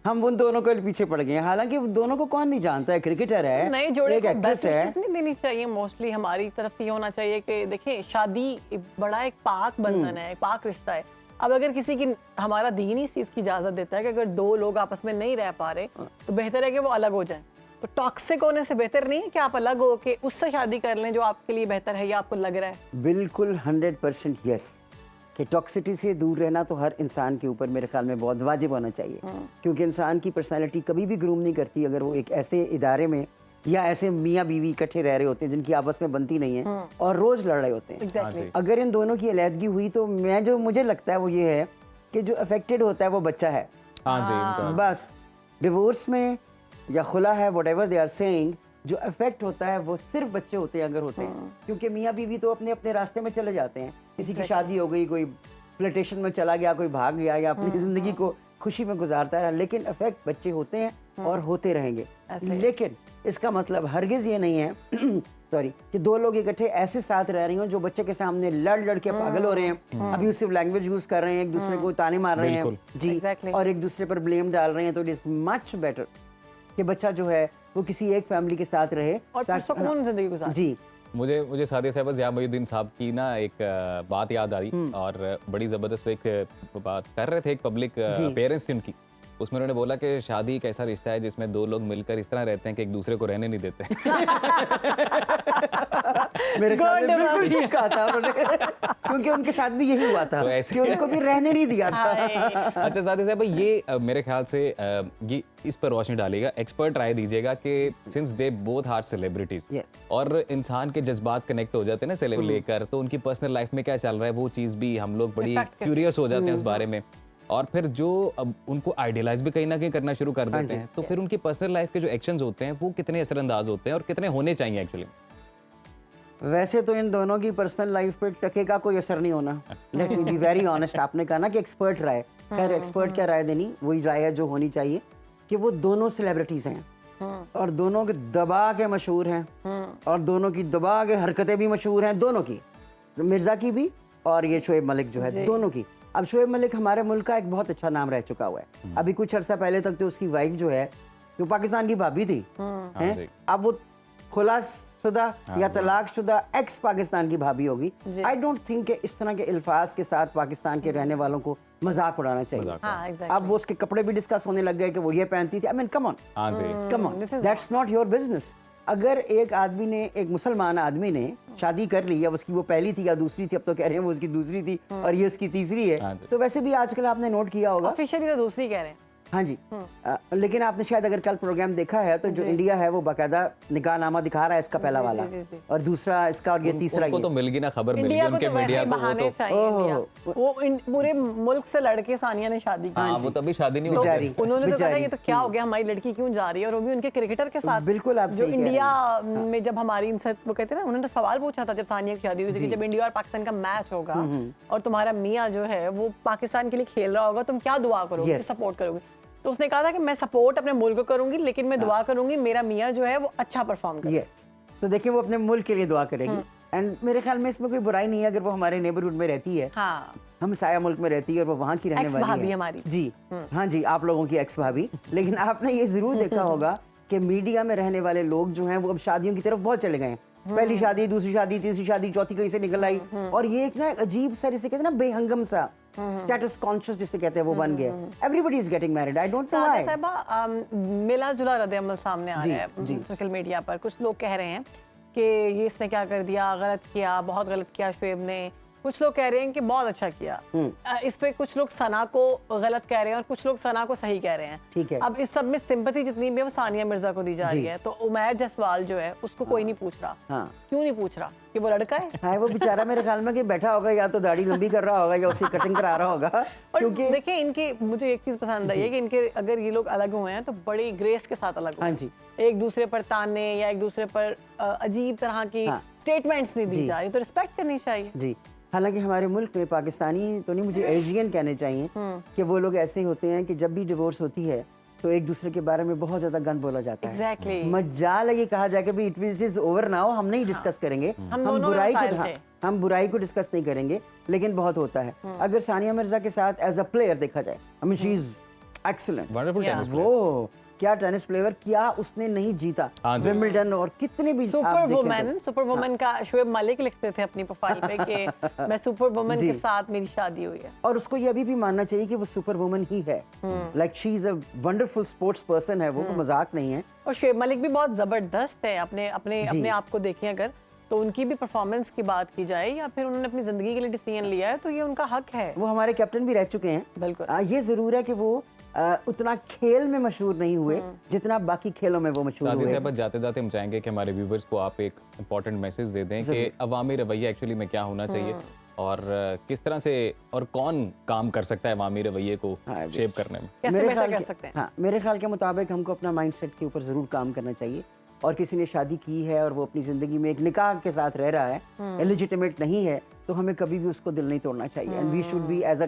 हम उन दोनों को पीछे पड़ गए हैं। हालांकि उन दोनों को कौन नहीं जानता है, क्रिकेटर है, नए जोड़े एक को एक्ट्रेस है। नहीं देनी चाहिए। मोस्टली हमारी तरफ से ये होना चाहिए कि देखिए शादी एक बड़ा एक पाक बंधन है, एक पाक रिश्ता है। अब अगर किसी की, हमारा दीन इस चीज की इजाजत देता है कि अगर दो लोग आपस में नहीं रह पा रहे तो बेहतर है कि वो अलग हो जाएं। तो टॉक्सिक होने से बेहतर नहीं है कि आप अलग हो के उससे शादी कर लें जो आपके लिए बेहतर है या आपको लग रहा है। बिल्कुल 100% यस, कि टॉक्सिटी से दूर रहना तो हर इंसान के ऊपर मेरे ख्याल में बहुत वाजिब होना चाहिए। क्योंकि इंसान की पर्सनालिटी कभी भी ग्रूम नहीं करती अगर वो एक ऐसे इदारे में या ऐसे मियाँ बीवी इकट्ठे रह रहे होते हैं जिनकी आपस में बनती नहीं है और रोज लड़ रहे होते हैं। Exactly. अगर इन दोनों की अलहदगी हुई तो मुझे लगता है वो ये है कि जो अफेक्टेड होता है वो बच्चा है। हाँ जी, इनका बस डिवोर्स में या खुला है व्हाटएवर दे आर सेइंग, जो इफेक्ट होता है वो सिर्फ बच्चे होते हैं अगर होते हैं। क्योंकि मियाँ बीवी तो अपने अपने रास्ते में चले जाते हैं, किसी की शादी हो गई, कोई फ्लर्टेशन में चला गया, कोई भाग गया या अपनी जिंदगी को खुशी में गुजारता रहा, लेकिन इफेक्ट बच्चे होते हैं और होते रहेंगे। लेकिन इसका मतलब हरगिज ये नहीं है सॉरी कि दो लोग इकट्ठे ऐसे साथ रह रहे हो जो बच्चे के सामने लड़ लड़ के पागल हो रहे हैं, अब्यूसिव लैंग्वेज यूज कर रहे हैं, एक दूसरे को ताने मार रहे हैं जी, Exactly. और एक दूसरे पर ब्लेम डाल रहे हैं। तो इट इज मच बेटर कि बच्चा जो है वो किसी एक फैमिली के साथ रहे और सुकून जिंदगी गुजारे। जी। मुझे सादिया साहब ज़िया मोइनुद्दीन साहब की ना एक बात याद आ रही और बड़ी ज़बरदस्त एक बात कर रहे थे, एक पब्लिक पेरेंट्स थी उनकी, उसमें उन्होंने बोला कि शादी एक ऐसा रिश्ता है जिसमें दो लोग मिलकर इस तरह रहते हैं कि एक दूसरे को रहने नहीं देते। मेरे ख्याल में बिल्कुल ठीक कहा था उन्होंने, क्योंकि उनके साथ भी यही हुआ था कि उनको भी रहने नहीं दिया था। अच्छा सादिया साहब, ये मेरे ख्याल से ये इस पर रोशनी डालेगा, एक्सपर्ट राय दीजिएगा कि since they both are celebrities और इंसान के जज्बात कनेक्ट हो जाते हैं ना सेलेब लेकर, तो उनकी पर्सनल लाइफ में क्या चल रहा है वो चीज़ भी हम लोग बड़ी क्यूरियस हो जाते हैं उस बारे में, और फिर जो अब उनको आइडियलाइज भी कहीं ना कहीं करना शुरू कर देते हैं, तो फिर उनकी पर्सनल लाइफ के जो एक्शंस होते हैं वो कितने असरअंदाज होते हैं और कितने होने चाहिए एक्चुअली? वैसे तो इन दोनों की पर्सनल लाइफ पे टके का कोई असर नहीं होना। Let me be very honest, आपने कहा ना कि एक्सपर्ट राय, खैर एक्सपर्ट क्या राय देनी, वही राय है जो होनी चाहिए कि वो दोनों सेलिब्रिटीज हैं और दोनों के दबा के मशहूर हैं और दोनों की दबा के हरकतें भी मशहूर हैं, दोनों की, मिर्जा की भी और ये शोएब मलिक जो है, दोनों की। अब शोएब मलिक हमारे मुल्क का एक बहुत अच्छा नाम रह चुका हुआ है। अभी कुछ अर्सा पहले तक तो उसकी वाइफ जो है जो पाकिस्तान की भाभी थी, अब वो खुलाशुदा या तलाकशुदा एक्स पाकिस्तान की भाभी होगी। आई डोंट थिंक कि इस तरह के अल्फाज के साथ पाकिस्तान के रहने वालों को मजाक उड़ाना चाहिए। अब वो उसके कपड़े भी डिस्कस होने लग गए कि वो ये पहनती थी। I mean come on, that's not your business. अगर एक आदमी ने, एक मुसलमान आदमी ने शादी कर ली, या उसकी वो पहली थी या दूसरी थी, अब तो कह रहे हैं वो उसकी दूसरी थी और ये उसकी तीसरी है, तो वैसे भी आजकल आपने नोट किया होगा ऑफिशियली तो दूसरी कह रहे हैं। हाँ जी, लेकिन आपने शायद अगर कल प्रोग्राम देखा है तो जो इंडिया है वो बाकायदा निकाहनामा दिखा रहा है, इसका पहला वाला और दूसरा इसका और ये तीसरा। उनको तो मिल गई ना खबर, मिल गई उनके मीडिया को, वो पूरे मुल्क से लड़के सानिया ने शादी की, वो तभी शादी नहीं बेचारी, उन्होंने तो कहा ये तो क्या हो गया, हमारी लड़की क्यों जा रही है, और वो भी उनके क्रिकेटर के साथ। बिल्कुल आप जो इंडिया में जब हमारी इनसे वो कहते हैं ना, उन्होंने सवाल पूछा था जब सानिया की शादी हुई थी कि जब इंडिया और पाकिस्तान का मैच होगा और तुम्हारा मियाँ जो है वो पाकिस्तान के लिए खेल रहा होगा, तुम क्या दुआ करोगे, सपोर्ट करोगे? तो उसने कहा था कि मैं सपोर्ट अपने मुल्क को करूंगी, लेकिन मैं दुआ करूंगी मेरा मियाँ जो है वो अच्छा परफॉर्म करे। यस, तो देखिए वो अपने मुल्क के लिए दुआ करेगी एंड मेरे ख्याल में इसमें कोई बुराई नहीं है अगर वो हमारे नेबरहुड में रहती है। हाँ, हम साया मुल्क में रहती है और वो वहाँ की रहने वाली है हमारी जी। हाँ जी, आप लोगों की एक्स भाभी। लेकिन आपने ये जरूर देखा होगा कि मीडिया में रहने वाले लोग जो हैं वो अब शादियों की तरफ बहुत चले गए हैं। पहली शादी, दूसरी शादी, तीसरी शादी, चौथी कहीं से निकल आई और ये एक ना अजीब सा, जिसे कहते हैं ना बेहंगम सा, स्टेटस कॉन्शियस जिसे कहते हैं, वो बन गया। Everybody is getting married, I don't know why. साहिबा, मिला जुला रद्द-ए-अमल सामने आ रहा है सोशल मीडिया पर। कुछ लोग कह रहे हैं कि ये इसने क्या कर दिया, गलत किया, बहुत गलत किया शोएब ने। कुछ लोग कह रहे हैं कि बहुत अच्छा किया। इस पे कुछ लोग सना को गलत कह रहे हैं और कुछ लोग सना को सही कह रहे हैं। ठीक है। अब इस सब में सिंपैथी जितनी भी है वो सानिया मिर्जा को दी जा रही है, तो उमैर जसवाल जो है उसको कोई नहीं पूछ रहा। क्यों नहीं पूछ रहा? कि वो लड़का है। हाँ, वो बेचारा मेरे ख्याल में कि बैठा होगा, या तो दाढ़ी लंबी कर रहा होगा या उसकी कटिंग करा रहा होगा। क्योंकि देखिए इनकी, मुझे एक चीज पसंद आई है कि इनके अगर ये लोग अलग हुए हैं तो बड़ी ग्रेस के साथ अलग हुए। हाँ जी, एक दूसरे पर ताने या एक दूसरे पर अजीब तरह की स्टेटमेंट्स नहीं दी जा रही, तो रिस्पेक्ट करनी चाहिए जी। हालांकि हमारे मुल्क में, पाकिस्तानी तो नहीं, मुझे एशियन कहने चाहिए कि वो लोग ऐसे होते हैं कि जब भी डिवोर्स होती है तो एक दूसरे के बारे में बहुत ज्यादा गंद बोला जाता है। Exactly. मजाल है ये कहा जाए कि भाई इट इज ओवर नाउ, हम नहीं डिस्कस करेंगे, हम बुराई को डिस्कस नहीं करेंगे, लेकिन बहुत होता है। अगर सानिया मिर्जा के साथ एज अ प्लेयर देखा जाए, I mean she is excellent, wonderful tennis player. वो क्या टेनिस प्लेयर, क्या उसने नहीं जीता विंबलडन और कितने भी सुपर वुमन का शोएब मलिक लिखते थे अपनी प्रोफाइल पे कि मैं सुपर वुमन के साथ मेरी शादी हुई है, और उसको ये अभी भी मानना चाहिए कि वो सुपर वुमन ही है। Like she is a wonderful sports person है, वो मजाक नहीं है। और शोएब मलिक भी बहुत जबरदस्त है। अपने आप को देखें अगर, तो उनकी भी परफॉर्मेंस की बात की जाए या फिर उन्होंने अपनी जिंदगी के लिए डिसीजन लिया है तो ये उनका हक है। वो हमारे कैप्टन भी रह चुके हैं। बिल्कुल। ये जरूर है कि वो उतना खेल में मशहूर नहीं हुए जितना बाकी खेलों में वो मशहूर हुए। बस जाते जाते हम चाहेंगे कि हमारे व्यूवर्स को आप एक इम्पोर्टेंट मैसेज दे दें कि अवामी रवैया एक्चुअली में क्या होना चाहिए और किस तरह से और कौन काम कर सकता है अवामी रवैये को शेप करने में, कैसे बेहतर कर सकते हैं। हाँ, मेरे ख्याल के मुताबिक हमको अपना माइंडसेट के ऊपर जरूर काम करना चाहिए। और किसी ने शादी की है और वो अपनी जिंदगी में एक निकाह के साथ रह रहा है, इलिजिटिमेट नहीं है, तो हमें कभी भी उसको दिल नहीं तोड़ना चाहिए। And we should be as a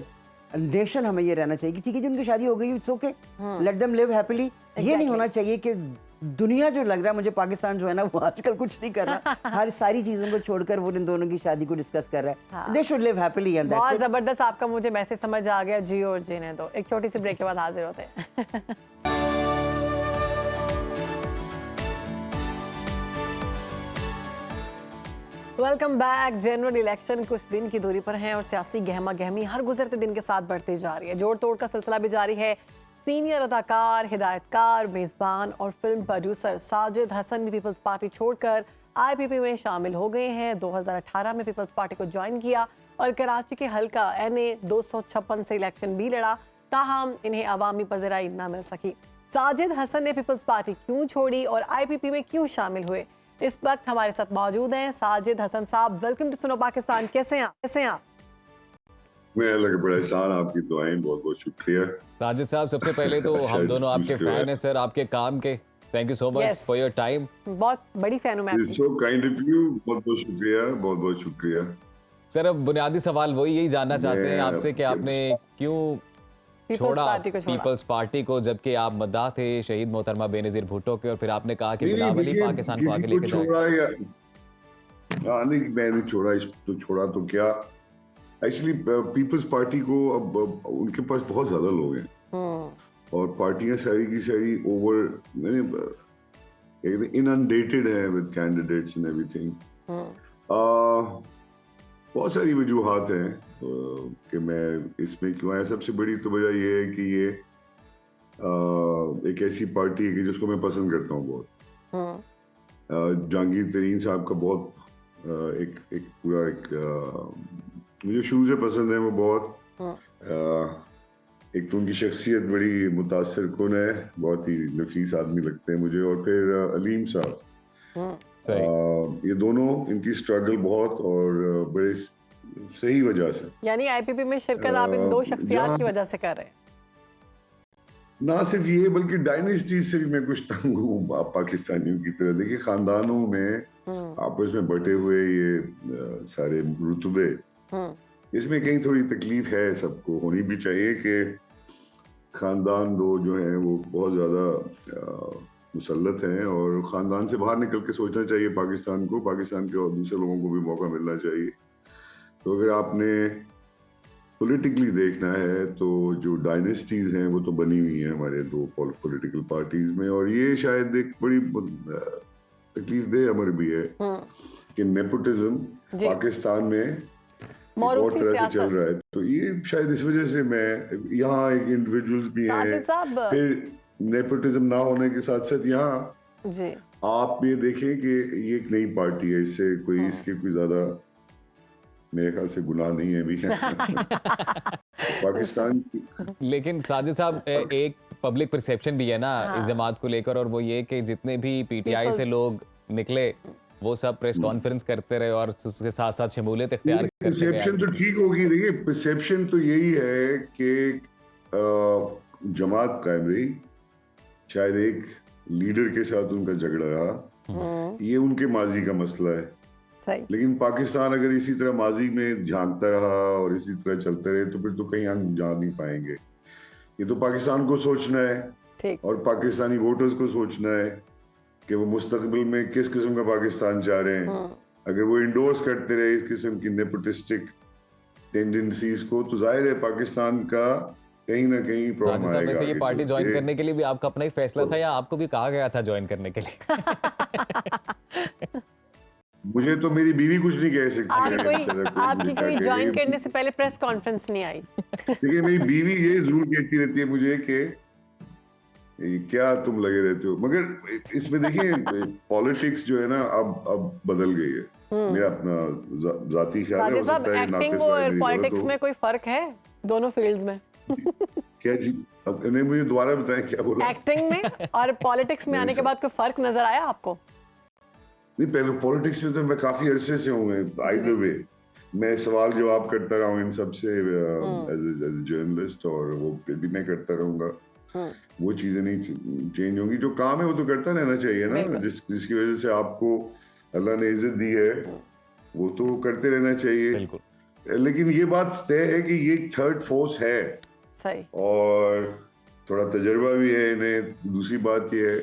nation, हमें ये रहना चाहिए कि ठीक है जिनकी शादी हो गई, it's okay, let them live happily. ये नहीं होना चाहिए कि दुनिया जो लग रहा है मुझे, पाकिस्तान जो है ना, वो आजकल कुछ नहीं कर रहा, हर सारी चीजों को छोड़कर वो इन दोनों की शादी को डिस्कस कर रहा है। They should live happily and that's बहुत जबरदस्त आपका मुझे मैसेज समझ आ गया जी, और जीने दो। एक छोटी सी ब्रेक के बाद हाजिर होते हैं। Welcome back. जनरल इलेक्शन कुछ दिन की दूरी पर हैं और सियासी गहमा गहमी हर गुजरते दिन के साथ बढ़ती जा रही है। जोड़ तोड़ का सिलसिला भी जारी है। सीनियर अदाकार, हिदायतकार, मेजबान और फिल्म प्रोड्यूसर साजिद हसन भी पीपल्स पार्टी छोड़कर IPP में शामिल हो गए हैं। 2018 में पीपल्स पार्टी को ज्वाइन किया और कराची के हल्का NA 256 से इलेक्शन भी लड़ा, ताहम इन्हें अवामी पज़राई न मिल सकी। साजिद हसन ने पीपल्स पार्टी क्यों छोड़ी और IPP में क्यों शामिल हुए, इस वक्त हमारे साथ मौजूद हैं साजिद हसन साहब। वेलकम टू सुनो पाकिस्तान। कैसे हैं आप? मैं अल्लाह का बड़ा एहसान, आपकी दुआएं, बहुत बहुत शुक्रिया। साजिद साहब, सबसे पहले तो हम दोनों आपके फैन हैं सर, आपके काम के। Thank you so much for your time. बहुत बड़ी फैन हूं मैं आपकी। सो काइंड ऑफ यू, बहुत बहुत शुक्रिया, बहुत बहुत शुक्रिया। सर, अब बुनियादी सवाल वही यही जानना चाहते हैं आपसे कि आपने क्यों छोड़ा पीपल्स पार्टी को, जबकि आप मद्दाह थे शहीद मोहतरमा बेनजीर भुट्टो के, और फिर आपने कहा कि बिलावल ही पाकिस्तान को आगे लेके जाएगा। नहीं, मैंने छोड़ा, तो छोड़ा तो क्या, एक्चुअली पीपल्स पार्टी को अब उनके पास बहुत ज्यादा लोग हैं और पार्टियां सारी की सारी इनअंडेटेड है विद कैंडिडेट्स एंड एवरीथिंग। बहुत सारी वजूहात हैं कि मैं इसमें क्यों आया। सबसे बड़ी तो वजह ये है कि ये एक ऐसी पार्टी है कि जिसको मैं पसंद करता हूँ बहुत। जहांगीर तरीन साहब का बहुत मुझे शुरू से पसंद है वो बहुत। एक तो उनकी शख्सियत बड़ी मुतासिर कुन है, बहुत ही नफीस आदमी लगते हैं मुझे। और फिर अलीम साहब, ये दोनों, इनकी स्ट्रगल बहुत और बड़े सही वजह से। यानी IPP में शिरकत आप इन दो शख्सियत की वजह से कर रहे हैं? ना सिर्फ ये, बल्कि डायनेस्टी से भी मैं कुछ तंग हूँ पाकिस्तानियों की तरह। देखिए, खानदानों में आपस में बटे हुए ये सारे रुतबे, इसमें कहीं थोड़ी तकलीफ है, सबको होनी भी चाहिए कि खानदान दो जो हैं वो बहुत ज़्यादा मुसल्लत हैं और ख़ानदान से बाहर निकल के सोचना चाहिए पाकिस्तान को, पाकिस्तान के और दूसरे लोगों को भी मौका मिलना चाहिए। तो अगर आपने पॉलिटिकली देखना है तो जो डायनेस्टीज़ हैं वो तो बनी हुई हैं हमारे दो पॉलिटिकल पार्टीज़ में, और ये शायद एक बड़ी तकलीफ दे अमर भी है कि नेपोटिज्म पाकिस्तान में और तरह से चल रहा है। तो ये शायद इस वजह से मैं यहाँ एक इंडिविजुअल्स भी हैं, फिर नेपोटिज्म ना होने के साथ साथ यहाँ जी आप ये देखें कि ये एक नई पार्टी है, इससे कोई इसके कोई ज्यादा मेरे ख्याल से गुनाह नहीं है भी पाकिस्तान। लेकिन साजिद साहब, एक पब्लिक परसेप्शन भी है ना इस जमात को लेकर, और वो ये कि जितने भी PTI से लोग निकले वो सब प्रेस कॉन्फ्रेंस करते रहे और उसके साथ साथ शमूलियत इख्तियार करते रहे। परसेप्शन तो ठीक होगी। देखिए, परसेप्शन तो यही है कि जमात कायम रही, शायद एक लीडर के साथ उनका झगड़ा रहा, ये उनके माजी का मसला है। सही। लेकिन पाकिस्तान अगर इसी तरह माजी में झांकता रहा और इसी तरह चलते रहे तो फिर तो कहीं हम जा नहीं पाएंगे। ये तो पाकिस्तान को सोचना है ठीक। और पाकिस्तानी वोटर्स को सोचना है कि वो मुस्तकबिल में किस किस्म का पाकिस्तान चाह रहे हैं। अगर वो इंडोर्स करते रहे इस किस्म की नेपोटिस्टिक टेंडेंसीज को, तो जाहिर है पाकिस्तान का कहीं ना कहीं प्रॉब्लम साहब, आएगा। वैसे ये आगे पार्टी चल ज्वाइन के। करने के लिए भी आपका अपना ही फैसला था या आपको भी कहा गया था ज्वाइन करने के लिए? मुझे तो मेरी बीवी कुछ नहीं कह सकती। आपकी कोई ज्वाइन करने से पहले प्रेस कॉन्फ्रेंस नहीं आई? देखिए मेरी बीवी ये जरूर कहती रहती है मुझे कि क्या तुम लगे रहते हो, मगर इसमें देखिए पॉलिटिक्स जो है ना अब बदल गई है। मेरा अपना जाती ख्याल है। साजिद साहब, एक्टिंग और पॉलिटिक्स में कोई फर्क है दोनों फील्ड्स में? क्या जी? अब नहीं, मुझे दोबारा बताएं क्या बोला। एक्टिंग में और पॉलिटिक्स में आने के बाद कोई फर्क नजर आया आपको? नहीं, पहले पॉलिटिक्स में तो मैं काफी अरसे से हूँ। आइदर वे मैं सवाल जवाब करता रहा हूँ इन सबसे एज ए जर्नलिस्ट, और वो फिर भी मैं करता रहूंगा। वो चीजें नहीं चेंज होंगी। जो काम है वो तो करता रहना चाहिए ना, जिसकी वजह से आपको अल्लाह ने इज्जत दी है, वो तो करते रहना चाहिए। लेकिन ये बात तय है कि ये थर्ड फोर्स है सही, और थोड़ा तजर्बा भी है इन्हें। दूसरी बात ये है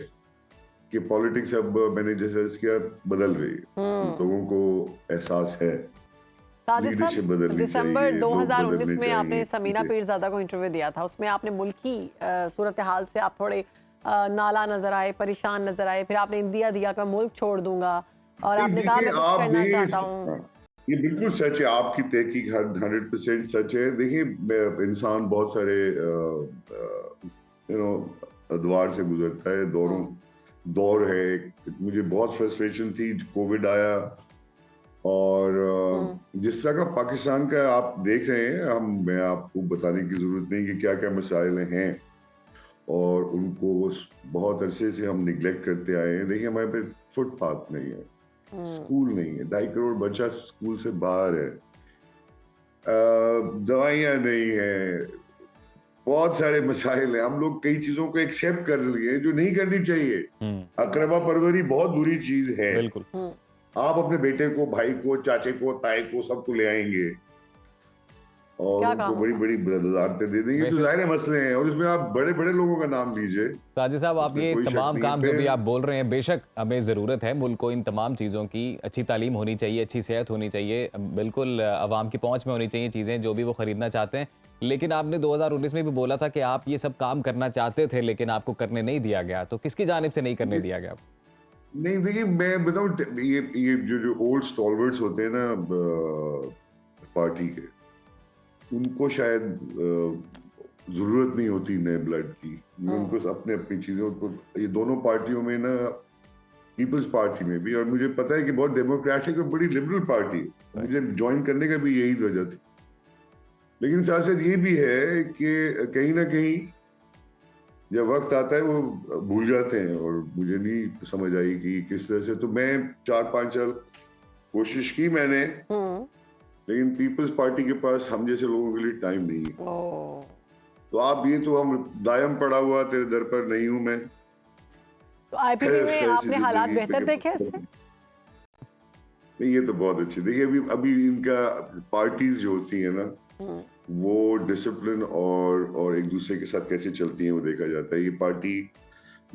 कि पॉलिटिक्स अब मैंने जैसे अर्ज किया बदल रही है, लोगों को एहसास है। साजिद साहब, दिसंबर 2019 में आपने समीना जी। पीरज़ादा को इंटरव्यू दिया था, उसमें आपने मुल्क की सूरत हाल से आप थोड़े नाला नजर आए, परेशान नजर आए, फिर आपने इंदिया दिया कि मैं मुल्क छोड़ दूंगा और आपने कहा मैं कुछ करना चाहता हूँ। ये बिल्कुल सच है, आपकी तहकीक 100% सच है। देखिए इंसान बहुत सारे अदवार से गुजरता है, दौर है। मुझे बहुत फ्रस्ट्रेशन थी, कोविड आया, और जिस तरह का पाकिस्तान का आप देख रहे हैं, मैं आपको बताने की जरूरत नहीं कि क्या क्या मसाइल हैं, और उनको बहुत अरसे से हम निगलेक्ट करते आए हैं। देखिए हमारे पे फुटपाथ नहीं है, स्कूल नहीं है, 2.5 करोड़ बच्चा स्कूल से बाहर है, दवाइयाँ नहीं है, बहुत सारे मसाइल हैं। हम लोग कई चीजों को एक्सेप्ट कर लिए जो नहीं करनी चाहिए। अकरबा परवरी बहुत बुरी चीज है। बिल्कुल। आप अपने बेटे को, भाई को, चाचे को, ताए को, सबको ले आएंगे और उनको बड़ी बड़ी वजारतें दे देंगे, जो जाहिर मसले हैं, और इसमें आप बड़े बड़े लोगों का नाम लीजिए। साजिद साहब, आप ये तमाम काम जो भी आप बोल रहे हैं, बेशक हमें ज़रूरत है मुल्क को इन तमाम चीज़ों की। अच्छी तालीम होनी चाहिए, अच्छी सेहत होनी चाहिए, बिल्कुल आवाम की पहुंच में होनी चाहिए चीज़ें जो भी वो ख़रीदना चाहते हैं। लेकिन आपने 2019 में भी बोला था कि आप ये सब काम करना चाहते थे लेकिन आपको करने नहीं दिया गया, तो किसकी जानिब से नहीं करने दिया गया? नहीं, देखिए मैं बताऊं, ये जो ओल्ड स्टॉलवर्ड्स होते हैं ना पार्टी के, उनको शायद जरूरत नहीं होती नए ब्लड की। उनको अपने अपनी चीजों को, ये दोनों पार्टियों में ना, पीपल्स पार्टी में भी, और मुझे पता है कि बहुत डेमोक्रेटिक और बड़ी लिबरल पार्टी है, मुझे ज्वाइन करने का भी यही वजह थी। लेकिन साथ साथ ये भी है कि कहीं ना कहीं जब वक्त आता है वो भूल जाते हैं, और मुझे नहीं समझ आई कि किस तरह से। तो मैं 4-5 साल कोशिश की मैंने, लेकिन पीपल्स पार्टी के पास हम जैसे लोगों के लिए टाइम नहीं है। तो आप ये तो हम दायम पड़ा हुआ तेरे दर पर नहीं हूं मैं। तो आईपीपी में आपने हालात बेहतर देखे इससे? नहीं, ये तो बहुत अच्छी। देखिए अभी इनका पार्टीज जो होती है ना, वो डिसिप्लिन और एक दूसरे के साथ कैसे चलती हैं वो देखा जाता है। ये पार्टी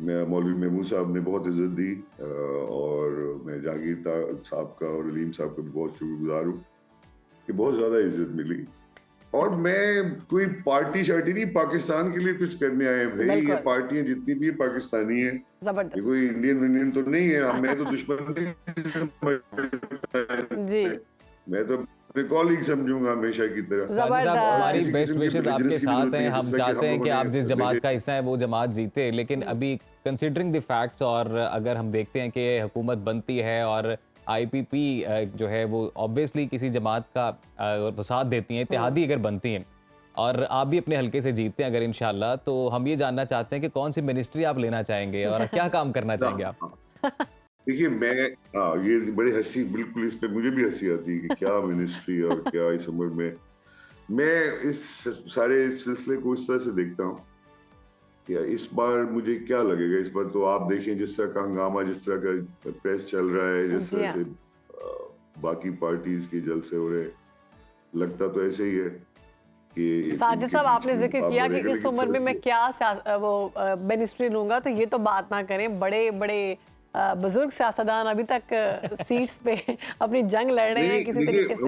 मौलवी महमूद साहब ने बहुत इज्जत दी, और मैं जहांगीर साहब का और अलीम साहब का भी बहुत शुक्रगुजार हूँ कि बहुत ज्यादा इज्जत मिली। और मैं कोई पार्टी शार्टी नहीं, पाकिस्तान के लिए कुछ करने आए भाई। ये पार्टियां जितनी भी पाकिस्तानी है, ये कोई इंडियन तो नहीं है। मैं तो दुश्मन जी, मैं तो अपने कॉलीग समझूंगा हमेशा की तरह। हमारी बेस्ट विशेस आपके साथ हैं। हम चाहते हैं कि आप जिस जमात का हिस्सा है वो जमात जीते, लेकिन अभी कंसिडरिंग द फैक्ट्स, और अगर हम देखते हैं कि हुकूमत बनती है और आईपीपी जो है वो ऑब्वियसली किसी जमात का साथ देती हैं, इत्तेहादी अगर बनती हैं, और आप भी अपने हल्के से जीतते हैं अगर इंशाल्लाह, तो हम ये जानना चाहते हैं कि कौन सी मिनिस्ट्री आप लेना चाहेंगे और क्या काम करना चाहेंगे आप? देखिए मैं ये बड़ी हंसी, बिल्कुल इस पे मुझे भी हंसी आती है कि क्या मिनिस्ट्री और क्या इस उम्र में। मैं इस सारे सिलसिले को इस तरह से देखता हूँ कि इस बार मुझे क्या लगेगा। इस बार तो आप देखें जिस तरह का हंगामा, जिस तरह का प्रेस चल रहा है, जिस तरह से बाकी पार्टीज के जलसे हो रहे, लगता तो ऐसे ही है कि साजिद इनके साहब बीच आपने में जिक्र मुकाबला किया कि रहेगा, इस लेकिन उम्र में फर्क मैं ये- क्या मिनिस्ट्री लूंगा, तो ये तो बात ना करें। बड़े बड़े बुजुर्ग सियासतदान अभी तक सीट्स पे अपनी जंग लड़ रहे हैं किसी तरीके से।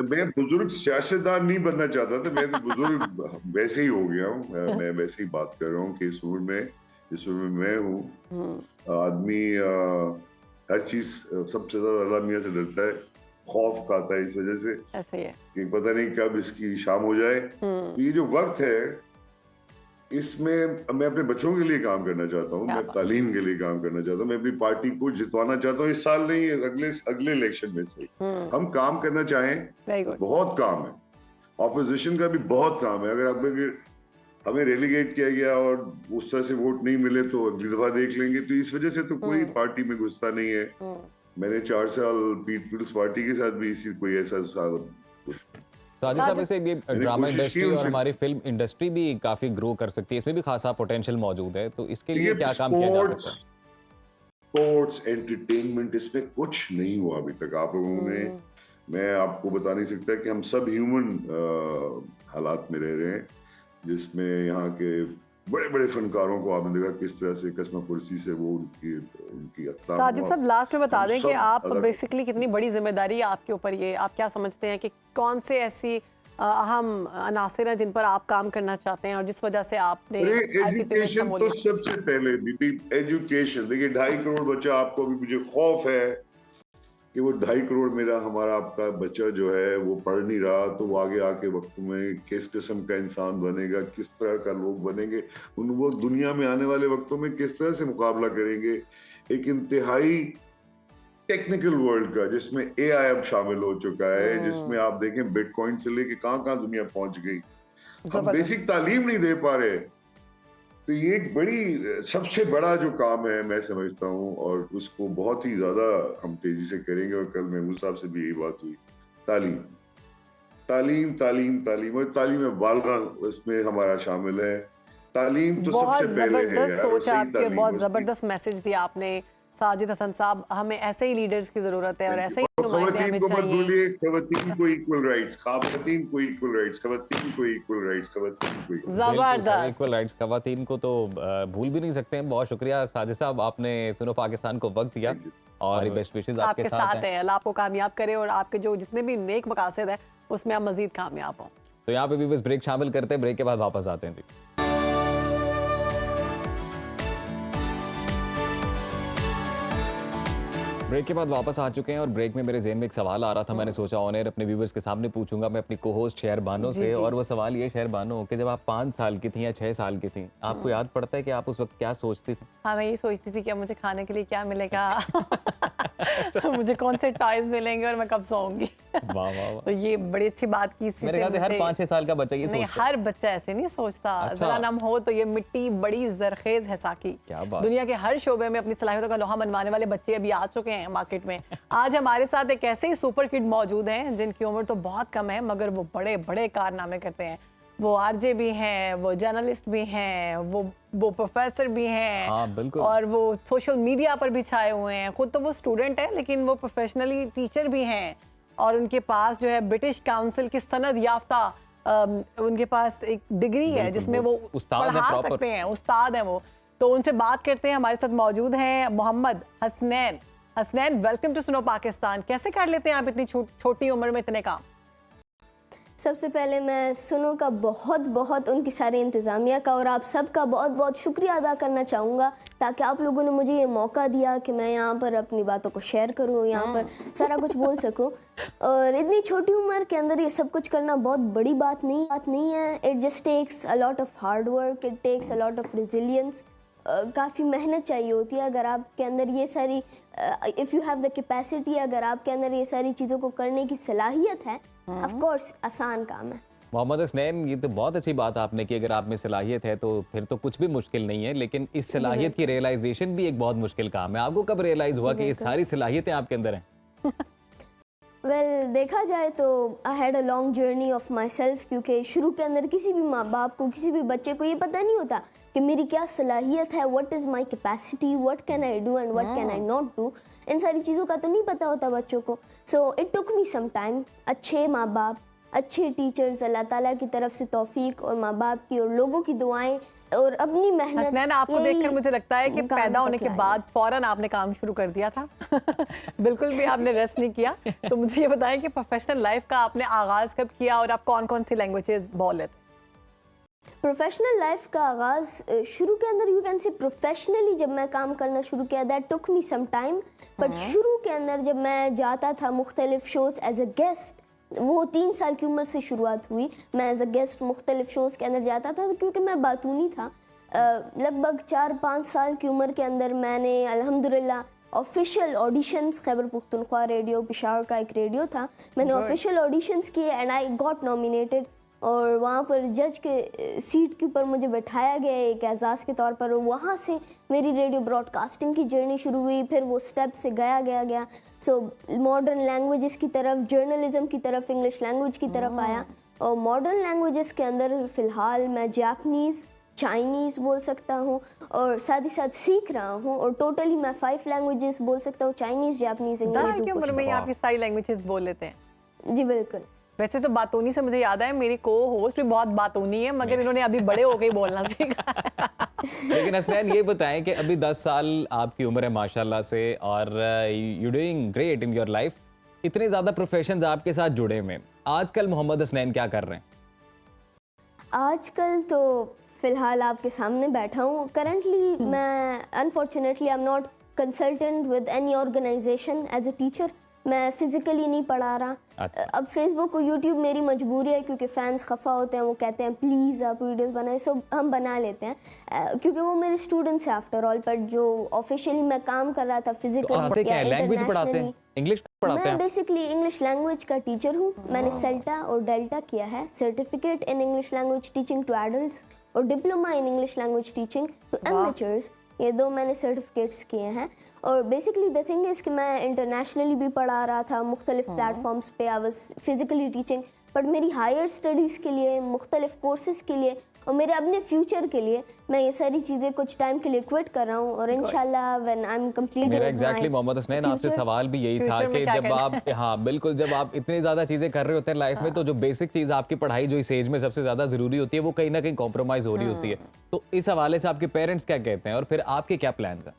मैं बुजुर्ग सियासतदान नहीं बनना चाहता था, मैं तो बुजुर्ग वैसे ही हो गया हूँ। मैं वैसे ही बात कर रहा हूँ कि इस उम्र में मैं हूँ, आदमी हर चीज सबसे ज्यादा अल्लाह मियाँ से डरता है, खौफ खाता है इस वजह से ऐसे ही है। कि पता नहीं कब इसकी शाम हो जाए। तो ये जो वक्त है, इसमें मैं अपने बच्चों के लिए काम करना चाहता हूँ, क्या मैं बात। तालीम के लिए काम करना चाहता हूँ, मैं अपनी पार्टी को जितवाना चाहता हूँ। इस साल नहीं, अगले इलेक्शन में से हम काम करना चाहें वेरी तो गुड। बहुत काम है। ऑपोजिशन का भी बहुत काम है। अगर हमें रेलीगेट किया गया और उस तरह से वोट नहीं मिले तो अगली दफा देख लेंगे। तो इस वजह से तो कोई पार्टी में घुसता नहीं है। मैंने 4 साल पीपल्स पार्टी के साथ भी इसी कोई ऐसा साजिद साहब, वैसे ये ड्रामा कोशिश की इंडस्ट्री और उनसे- हमारी फिल्म इंडस्ट्री भी काफी ग्रो कर सकती है, इसमें भी खासा पोटेंशियल मौजूद है, तो इसके लिए देखिए, क्या काम किया जा सकता है? स्पोर्ट्स एंटरटेनमेंट, इसमें कुछ नहीं हुआ अभी तक। आप लोगों ने, मैं आपको बता नहीं सकता कि हम सब ह्यूमन हालात में रह रहे हैं, जिसमें यहाँ के बड़े बड़े फनकारों को आपने देखा किस तरह से कस्मा कुर्सी से वो उनकी अख्ताम साजिद हुआ। साहब लास्ट में बता हम दें कि सब आप अलग- बेसिकली कितनी बड़ी जिम्मेदारी है आपके ऊपर, ये आप क्या समझते हैं कि कौन से ऐसी अहम अनासिर हैं जिन पर आप काम करना चाहते हैं और जिस वजह से आपने अरे IPP में एजुकेशन तो शमूलियत- सबसे पहले, बीबी एजुकेशन। देखिए 2.5 करोड़ बच्चा, आपको भी मुझे खौफ है कि वो 2.5 करोड़ मेरा हमारा आपका बच्चा जो है वो पढ़ नहीं रहा, तो वो आगे आके वक्त में किस किस्म का इंसान बनेगा, किस तरह का लोग बनेंगे, वो दुनिया में आने वाले वक्तों में किस तरह से मुकाबला करेंगे एक इंतहाई टेक्निकल वर्ल्ड का, जिसमें AI अब शामिल हो चुका है, जिसमें आप देखें बिटकॉइन से लेके कहाँ कहाँ दुनिया पहुंच गई। हम जबरदस्त। बेसिक तालीम नहीं दे पा रहे। तो ये एक बड़ी, सबसे बड़ा जो काम है मैं समझता हूँ, और उसको बहुत ही ज्यादा हम तेजी से करेंगे। और कल महमूद साहब से भी यही बात हुई, तालीम तालीम तालीम तालीम, और तालीम बालगा उसमें हमारा शामिल है। तालीम तो बहुत सबसे पहले है जबरदस्त यार, और सोच है सही आपकी, तालीम बहुत होती है। जबरदस्त मैसेज दिया आपने साजिद हसन साहब। हमें ऐसे ही लीडर्स की जरूरत है और ऐसे ही और नुमाइंदे खवातीन हमें को मत चाहिए। भूलिए, खवातीन को इक्वल राइट्स, खवातीन को इक्वल राइट्स, खवातीन को इक्वल राइट्स, खवातीन को equal rights। जबरदस्त। इक्वल राइट्स खवातीन को तो भूल भी नहीं सकते हैं। बहुत शुक्रिया साजिद साहब, आपने सुनो पाकिस्तान को वक्त दिया और बेस्ट विशेस आपके आपके साथ साथ है, अल्लाह आपको कामयाब करे और आपके जो जितने भी नेक मकासद है उसमें आप मजीद कामयाब हो। तो यहाँ पे भी बस ब्रेक शामिल करते हैं, ब्रेक के बाद वापस आते हैं जी। ब्रेक के बाद वापस आ चुके हैं और ब्रेक में मेरे ज़हन में एक सवाल आ रहा था, मैंने सोचा ऑन एयर अपने व्यूवर्स के सामने पूछूंगा मैं अपनी को-होस्ट शहर बानो से। और वो सवाल ये शहर बानो कि जब आप 5 साल की थी या 6 साल की थी, आपको याद पड़ता है कि आप उस वक्त क्या सोचती थी? हाँ, मैं यही सोचती थी कि अब मुझे खाने के लिए क्या मिलेगा मुझे कौन से टॉयज मिलेंगे और मैं कब सोऊंगी। वाह वाह वाह। तो ये बड़ी अच्छी बात की। इसी मेरे से ख्याल से हर मुझे- 5-6 साल का बच्चा ये नहीं, सोचता है। हर बच्चा ऐसे नहीं सोचता। अच्छा। जरा नम हो तो ये मिट्टी बड़ी जरखेज है साकी। क्या बात। दुनिया के हर शोबे में अपनी सलाहियतों का लोहा मनवाने वाले बच्चे अभी आ चुके हैं मार्केट में। आज हमारे साथ एक ऐसे ही सुपर किड मौजूद हैं जिनकी उम्र तो बहुत कम है मगर वो बड़े बड़े कारनामे करते हैं। वो आरजे भी हैं, वो जर्नलिस्ट भी हैं, वो प्रोफेसर भी हैं। हाँ, बिल्कुल। और वो सोशल मीडिया पर भी छाए हुए हैं। खुद तो वो स्टूडेंट है लेकिन वो प्रोफेशनली टीचर भी हैं और उनके पास जो है ब्रिटिश काउंसिल की सनद याफ्ता उनके पास एक डिग्री है जिसमें वो उस्ताद हैं, पढ़ा प्रॉपर। सकते हैं, उस्ताद हैं वो। तो उनसे बात करते हैं। हमारे साथ मौजूद हैं मोहम्मद हसनैन। हसनैन, वेलकम टू सुनो पाकिस्तान। कैसे कर लेते हैं आप इतनी छोटी उम्र में इतने काम? सबसे पहले मैं सुनो का बहुत बहुत उनकी सारी इंतज़ामिया का और आप सबका बहुत बहुत शुक्रिया अदा करना चाहूँगा ताकि आप लोगों ने मुझे ये मौका दिया कि मैं यहाँ पर अपनी बातों को शेयर करूँ, यहाँ पर सारा कुछ बोल सकूँ। और इतनी छोटी उम्र के अंदर ये सब कुछ करना बहुत बड़ी बात नहीं है। It just takes a lot of hard work, it takes a lot of resilience. काफ़ी मेहनत चाहिए होती है। अगर आपके अंदर ये सारी if you have the capacity, अगर आपके अंदर ये सारी चीज़ों को करने की सलाहियत है, ऑफ कोर्स आसान काम है। मोहम्मद हसनैन, ये तो बहुत अच्छी बात आपने की। अगर आप में सलाहियत है तो फिर तो कुछ भी मुश्किल नहीं है, लेकिन इस सलाहियत की रियलाइजेशन भी एक बहुत मुश्किल काम है। आपको कब रियलाइज हुआ कि ये सारी सलाहियतें आपके अंदर हैं? वेल, देखा जाए तो I had a long journey of my self, क्योंकि शुरू के अंदर किसी भी माँ बाप को, किसी भी बच्चे को ये पता नहीं होता कि मेरी क्या सलाहियत है, what is my capacity, what can I do and what can I not do. इन सारी चीज़ों का तो नहीं पता होता बच्चों को। So it took me some time. अच्छे माँ बाप, अच्छे टीचर्स, अल्लाह ताला की तरफ से तौफीक और माँ बाप की और लोगों की दुआएं और अपनी मेहनत। हसनैन, आपको यही देखकर मुझे लगता है कि काम पैदा होने तक के लाए। बाद फौरन आपने काम शुरू कर दिया था। बिल्कुल भी आपने रेस्ट नहीं किया। तो मुझे ये बताएं कि प्रोफेशनल लाइफ का आपने आगाज कब किया और आप कौन कौन सी लैंग्वेजेस बोल लेते? प्रोफेशनल लाइफ का आगाज़ शुरू के अंदर यू कैन से प्रोफेशनली जब मैं काम करना शुरू किया, that took me some time, but शुरू के अंदर जब मैं जाता था मुख्तलिफ शोज़ एज अ गेस्ट, वो 3 साल की उम्र से शुरुआत हुई। मैं एज अ गेस्ट मुख्तलिफ शोज़ के अंदर जाता था क्योंकि मैं बातूनी था। लगभग 4-5 साल की उम्र के अंदर मैंने अल्हम्दुलिल्लाह official auditions, Khyber Pakhtunkhwa radio Peshawar का एक रेडियो था, मैंने ऑफिशियल ऑडिशंस किए एंड आई गॉट नॉमिनेटेड और वहाँ पर जज के सीट के ऊपर मुझे बैठाया गया एक एजाज़ के तौर पर। और वहाँ से मेरी रेडियो ब्रॉडकास्टिंग की जर्नी शुरू हुई। फिर वो स्टेप से गया सो मॉडर्न लैंग्वेजेस की तरफ, जर्नलिज्म की तरफ, इंग्लिश लैंग्वेज की तरफ आया। और मॉडर्न लैंग्वेजेस के अंदर फ़िलहाल मैं जापनीज़, चाइनीज़ बोल सकता हूँ और साथ ही साथ सीख रहा हूँ। और टोटली मैं 5 लैंग्वेजेस बोल सकता हूँ, चाइनीज़, जापनीज़, 10 इंग्लिश, की उम्र में ही आप ये सारी लैंग्वेजेस बोल लेते हैं? जी बिल्कुल। वैसे तो बातूनी से मुझे याद है मेरी को होस्ट भी बहुत बातूनी है, मगर इन्होंने अभी बड़े हो गए बोलना सीखा। लेकिन हसनैन ये बताएं कि अभी 10 साल आपकी उम्र है माशाल्लाह से और you doing great in your life. इतने ज़्यादा प्रोफेशंस आपके साथ जुड़े हुए, आजकल मोहम्मद हसनैन क्या कर रहे हैं? आजकल तो फ़िलहाल आपके सामने बैठा हूँ। करंटली मैं unfortunately I am not consultant with any organisation as a teacher. मैं फिज़िकली नहीं पढ़ा रहा। अच्छा। अब फेसबुक और यूट्यूब मेरी मजबूरी है क्योंकि फ़ैन्स खफा होते हैं, वो कहते हैं प्लीज़ आप वीडियोस बनाएं, सो हम बना लेते हैं क्योंकि वो मेरे स्टूडेंट्स हैं आफ्टर ऑल। पर जो ऑफिशियली मैं काम कर रहा था तो फिजिकली आते क्या है, लैंग्वेज पढ़ाते हैं, इंग्लिश पढ़ाते मैं हैं? बेसिकली इंग्लिश लैंग्वेज का टीचर हूँ। मैंने सेल्टा और डेल्टा किया है, certificate in English language teaching to adults और diploma in English language teaching to amateurs. ये 2 मैंने सर्टिफिकेट्स किए हैं। और बेसिकली द थिंग इज़ कि मैं इंटरनेशनली भी पढ़ा रहा था, मुख्तलिफ प्लेटफॉर्म्स पे I was physically teaching, but मेरी हायर स्टडीज़ के लिए, मुख्तलिफ कोर्सेज़ के लिए और मेरे अपने फ्यूचर के लिए मैं ये सारी चीज़ें कुछ टाइम के लिए क्विट कर रहा हूँ। और इंशाल्लाह व्हेन आई एम कंप्लीट मेरा एग्जैक्टली मोहम्मद हसनैन आपसे सवाल भी यही था कि जब आप बिल्कुल जब आप इतनी ज़्यादा चीज़ें कर रहे होते हैं लाइफ में, तो जो बेसिक चीज़ आपकी पढ़ाई जो इस एज में सबसे ज़्यादा ज़रूरी होती है वो कहीं ना कहीं कॉम्प्रोमाइज़ हो रही होती है। तो इस हवाले से आपके पेरेंट्स क्या कहते हैं और फिर आपके क्या प्लान हैं?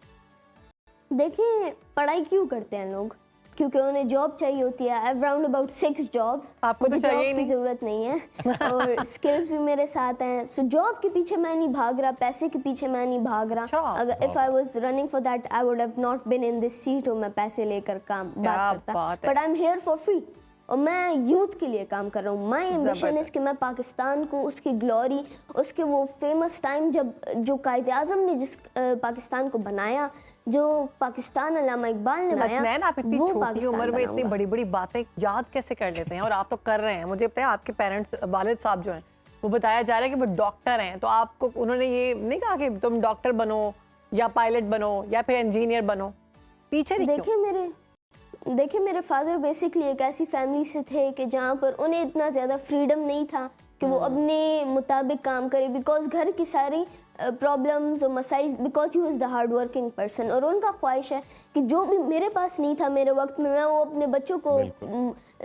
देखिए, पढ़ाई क्यों करते हैं लोग? क्योंकि उन्हें जॉब चाहिए होती है। Around about 6 jobs. आपको तो चाहिए ही जॉब की नहीं। ज़रूरत नहीं है और स्किल्स भी मेरे साथ हैं। सो जॉब के पीछे मैं नहीं भाग रहा, पैसे के पीछे मैं नहीं भाग रहा। अच्छा। अगर if I was running for that I would have not been in this seat और मैं पैसे लेकर काम बात करता। बात है। But I am here for free और मैं यूथ के लिए काम कर रहा हूँ। माई एम्बिशन इज़ कि मैं पाकिस्तान को, उसकी ग्लोरी, उसके वो फेमस टाइम जब जो कायद आज़म ने जिस पाकिस्तान को बनाया, जो पाकिस्तान अल्लामा इकबाल ने बनाया, हसनैन, आप इतनी वो छोटी पाकिस्तान उम्र में इतनी बनाऊंगा। बड़ी बड़ी बातें याद कैसे कर लेते हैं? और आप तो कर रहे हैं। मुझे पता है आपके पेरेंट्स, वालिद साहब जो हैं, वो बताया जा रहा है कि वो डॉक्टर हैं, तो आपको उन्होंने ये नहीं कहा कि तुम डॉक्टर बनो या पायलट बनो या फिर इंजीनियर बनो, टीचर ही क्यों? देखिए मेरे फादर बेसिकली एक ऐसी फैमिली से थे कि जहाँ पर उन्हें इतना ज़्यादा फ्रीडम नहीं था कि वो अपने मुताबिक काम करे, बिकॉज घर की सारी प्रॉब्लम्स और मसाइल, because he was the hard working person. और उनका ख्वाहिश है कि जो भी मेरे पास नहीं था मेरे वक्त में, मैं वो अपने बच्चों को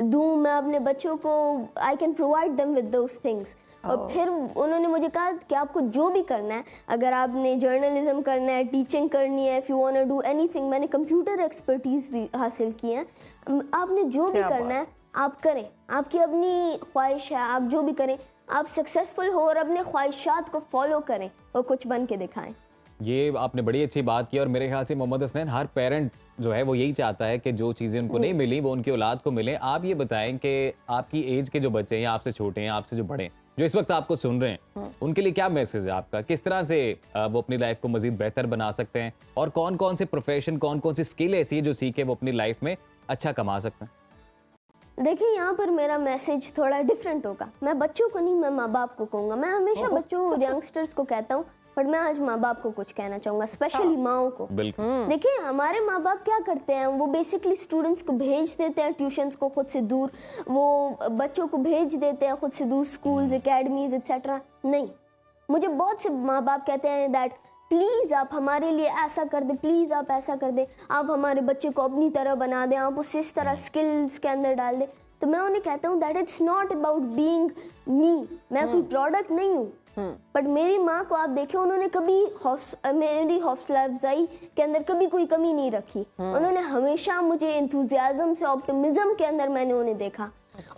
दूँ, मैं अपने बच्चों को I can provide them with those things. और फिर उन्होंने मुझे कहा कि आपको जो भी करना है, अगर आपने जर्नलिज्म करना है, टीचिंग करनी है, if you want to do anything, मैंने कंप्यूटर एक्सपर्टीज़ भी हासिल की है, आपने जो भी करना है आप करें, आपकी अपनी ख्वाहिश है, आप जो भी करें, आप सक्सेसफुल हो और अपने ख्वाहिशात को फॉलो करें और कुछ बन के दिखाएं। ये आपने बड़ी अच्छी बात की और मेरे ख्याल से मोहम्मद हसनैन, हर पेरेंट जो है वो यही चाहता है कि जो चीज़ें उनको नहीं मिली वो उनकी औलाद को मिले। आप ये बताएं कि आपकी एज के जो बच्चे हैं, आपसे छोटे हैं, आपसे जो बड़े हैं, जो इस वक्त आपको सुन रहे हैं, उनके लिए क्या मैसेज है आपका? किस तरह से वो अपनी लाइफ को मजीद बेहतर बना सकते हैं और कौन कौन से प्रोफेशन, कौन कौन सी स्किल ऐसी है जो सीखे वो अपनी लाइफ में अच्छा कमा सकते हैं? देखिए, यहाँ पर मेरा मैसेज थोड़ा डिफरेंट होगा। मैं बच्चों को नहीं, मैं माँ बाप को कहूँगा। मैं हमेशा बच्चों, यंगस्टर्स को कहता हूँ, पर मैं आज माँ बाप को कुछ कहना चाहूँगा, स्पेशली माओं को। बिल्कुल। देखिए, हमारे माँ बाप क्या करते हैं, वो बेसिकली स्टूडेंट्स को भेज देते हैं ट्यूशन्स को खुद से दूर, वो बच्चों को भेज देते हैं खुद से दूर, स्कूल्स, एकेडमीज एक्सेट्रा। नहीं, मुझे बहुत से माँ बाप कहते हैं दैट प्लीज़ आप हमारे लिए ऐसा कर दे, प्लीज़ आप ऐसा कर दे, आप हमारे बच्चे को अपनी तरह बना दें, आप उसे इस तरह स्किल्स के अंदर डाल दें। तो मैं उन्हें कहता हूँ that it's not about being me, मैं कोई प्रोडक्ट नहीं हूँ। बट मेरी माँ को आप देखें, उन्होंने कभी मेरी हौसला अफजाई के अंदर कभी कोई कमी नहीं रखी। उन्होंने हमेशा मुझे एंथुजियाज्म से, ऑप्टिमिज्म के अंदर मैंने उन्हें देखा।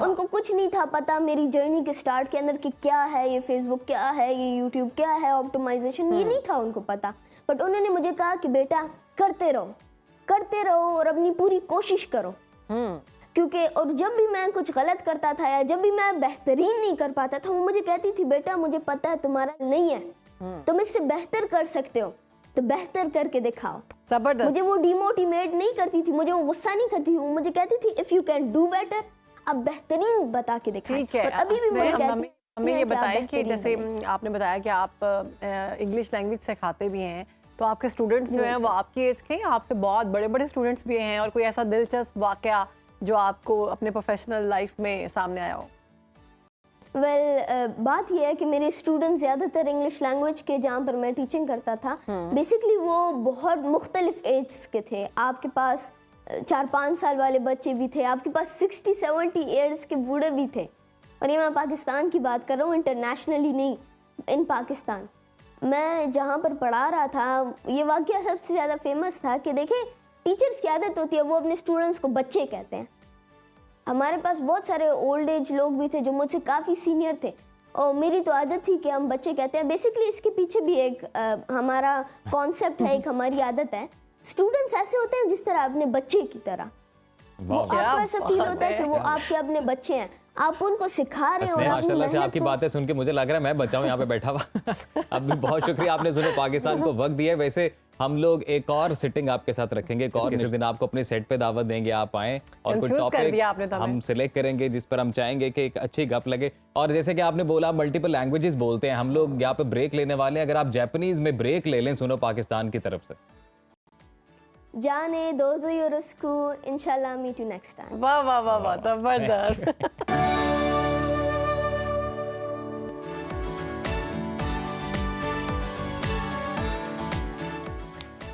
उनको कुछ नहीं था पता मेरी जर्नी के स्टार्ट के अंदर कि क्या है ये फेसबुक, क्या है ये यूट्यूब, क्या है ऑप्टिमाइजेशन, ये नहीं था उनको पता। बट उन्होंने मुझे कहा कि बेटा करते रहो और अपनी पूरी कोशिश करो। क्योंकि और जब भी मैं कुछ गलत करता था या जब भी मैं बेहतरीन नहीं कर पाता था, वो मुझे कहती थी बेटा मुझे पता है तुम्हारा नहीं है, तुम इससे बेहतर कर सकते हो, तो बेहतर करके दिखाओ। जबरदस्त। मुझे वो डिमोटिवेट नहीं करती थी, मुझे वो गुस्सा नहीं करती थी, वो मुझे कहती थी if you can do better, आप बेहतरीन बता के दिखाएं। ठीक है। और अभी भी मुझे कहती हमें ये हैं कि आप बताएं कि बेहतरीन जैसे बनें। आपने बताया कि आप इंग्लिश लैंग्वेज सिखाते भी हैं, तो आपके स्टूडेंट्स जो हैं वो आपकी एज के हैं, आपसे बहुत बड़े बड़े स्टूडेंट्स भी हैं, और कोई ऐसा दिलचस्प वाकया जो आपको अपने प्रोफेशनल लाइफ में सामने आया हो? बात यह है कि मेरे स्टूडेंट्स ज़्यादातर इंग्लिश लैंग्वेज के, जहाँ पर मैं टीचिंग करता था, बेसिकली वो बहुत मुख्तलिफ एज के थे। आपके पास 4-5 साल वाले बच्चे भी थे, आपके पास 60-70 ईयर्स के बूढ़े भी थे। और ये मैं पाकिस्तान की बात कर रहा हूँ, इंटरनेशनली नहीं, इन पाकिस्तान। मैं जहाँ पर पढ़ा रहा था, ये वाकया सबसे ज़्यादा फेमस था कि देखें टीचर्स की आदत होती है वो अपने स्टूडेंट्स को बच्चे कहते हैं। हमारे पास बहुत सारे ओल्ड एज लोग भी थे जो मुझसे काफ़ी सीनियर थे, और मेरी तो आदत थी कि हम बच्चे कहते हैं। बेसिकली इसके पीछे भी एक हमारा कॉन्सेप्ट है, एक हमारी आदत है। स्टूडेंट्स ऐसे होते हैं जिस तरह अपने बच्चे की तरह, वो आपको ऐसा फील होता है कि वो आपके अपने बच्चे हैं, आप उनको सिखा रहे हो। माशाल्लाह से आपकी बातें सुन के मुझे लग रहा है मैं बच्चा हूं यहाँ पे बैठा हुआ। अब भी बहुत शुक्रिया, आपने सुनो पाकिस्तान को वक्त दिया है। वैसे हम लोग एक और सिटिंग आपके साथ रखेंगे, एक और किसी दिन आपको अपने सेट पे दावत देंगे, आप आएं और कोई टॉपिक हम सिलेक्ट करेंगे जिस पर हम चाहेंगे कि एक अच्छी गप लगे। और जैसे कि आपने बोला मल्टीपल लैंग्वेजेस बोलते हैं, हम लोग यहाँ पे ब्रेक लेने वाले हैं। अगर आप जापानीज में ब्रेक ले लें सुनो पाकिस्तान की तरफ से। जाने दोज़ो योरोस्कू, इंशाल्लाह मीट यू नेक्स्ट टाइम। वाह वाह वाह वाह, जबरदस्त।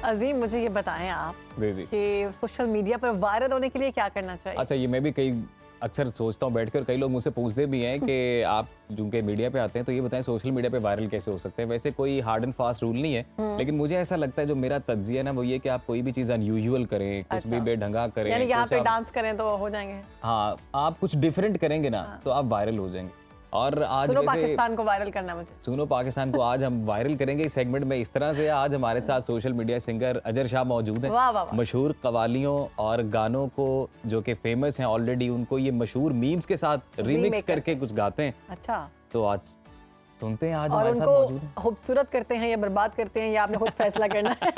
अजीम, मुझे ये बताएं आप जी कि सोशल मीडिया पर वायरल होने के लिए क्या करना चाहिए? अच्छा, ये मैं भी कई अक्सर सोचता हूँ बैठ कर, कई लोग मुझसे पूछते भी हैं कि आप चूंकि मीडिया पे आते हैं तो ये बताएं सोशल मीडिया पे वायरल कैसे हो सकते हैं। वैसे कोई हार्ड एंड फास्ट रूल नहीं है, लेकिन मुझे ऐसा लगता है जो मेरा तज्जिया है ना वो ये कि आप कोई भी चीज़ अनयूजुअल करें, कुछ भी बेढंगा करें, यानी यहाँ पे डांस करें तो हो जाएंगे। हाँ, आप कुछ डिफरेंट करेंगे ना तो आप वायरल हो जाएंगे। और आज सुनो वैसे पाकिस्तान को वायरल करना, मुझे सुनो पाकिस्तान को आज हम वायरल करेंगे इस सेगमेंट में इस तरह से। आज हमारे साथ सोशल मीडिया सिंगर अजर शाह मौजूद हैं। वाह वाह वाह। मशहूर कवालियों और गानों को जो कि फेमस हैं ऑलरेडी, उनको ये मशहूर मीम्स के साथ रिमिक्स करके कुछ गाते हैं। अच्छा, तो आज सुनते हैं, आज और हमारे साथ मौजूद उनको हैं। खूबसूरत करते हैं या बर्बाद करते हैं, या आपने खुद फैसला करना है।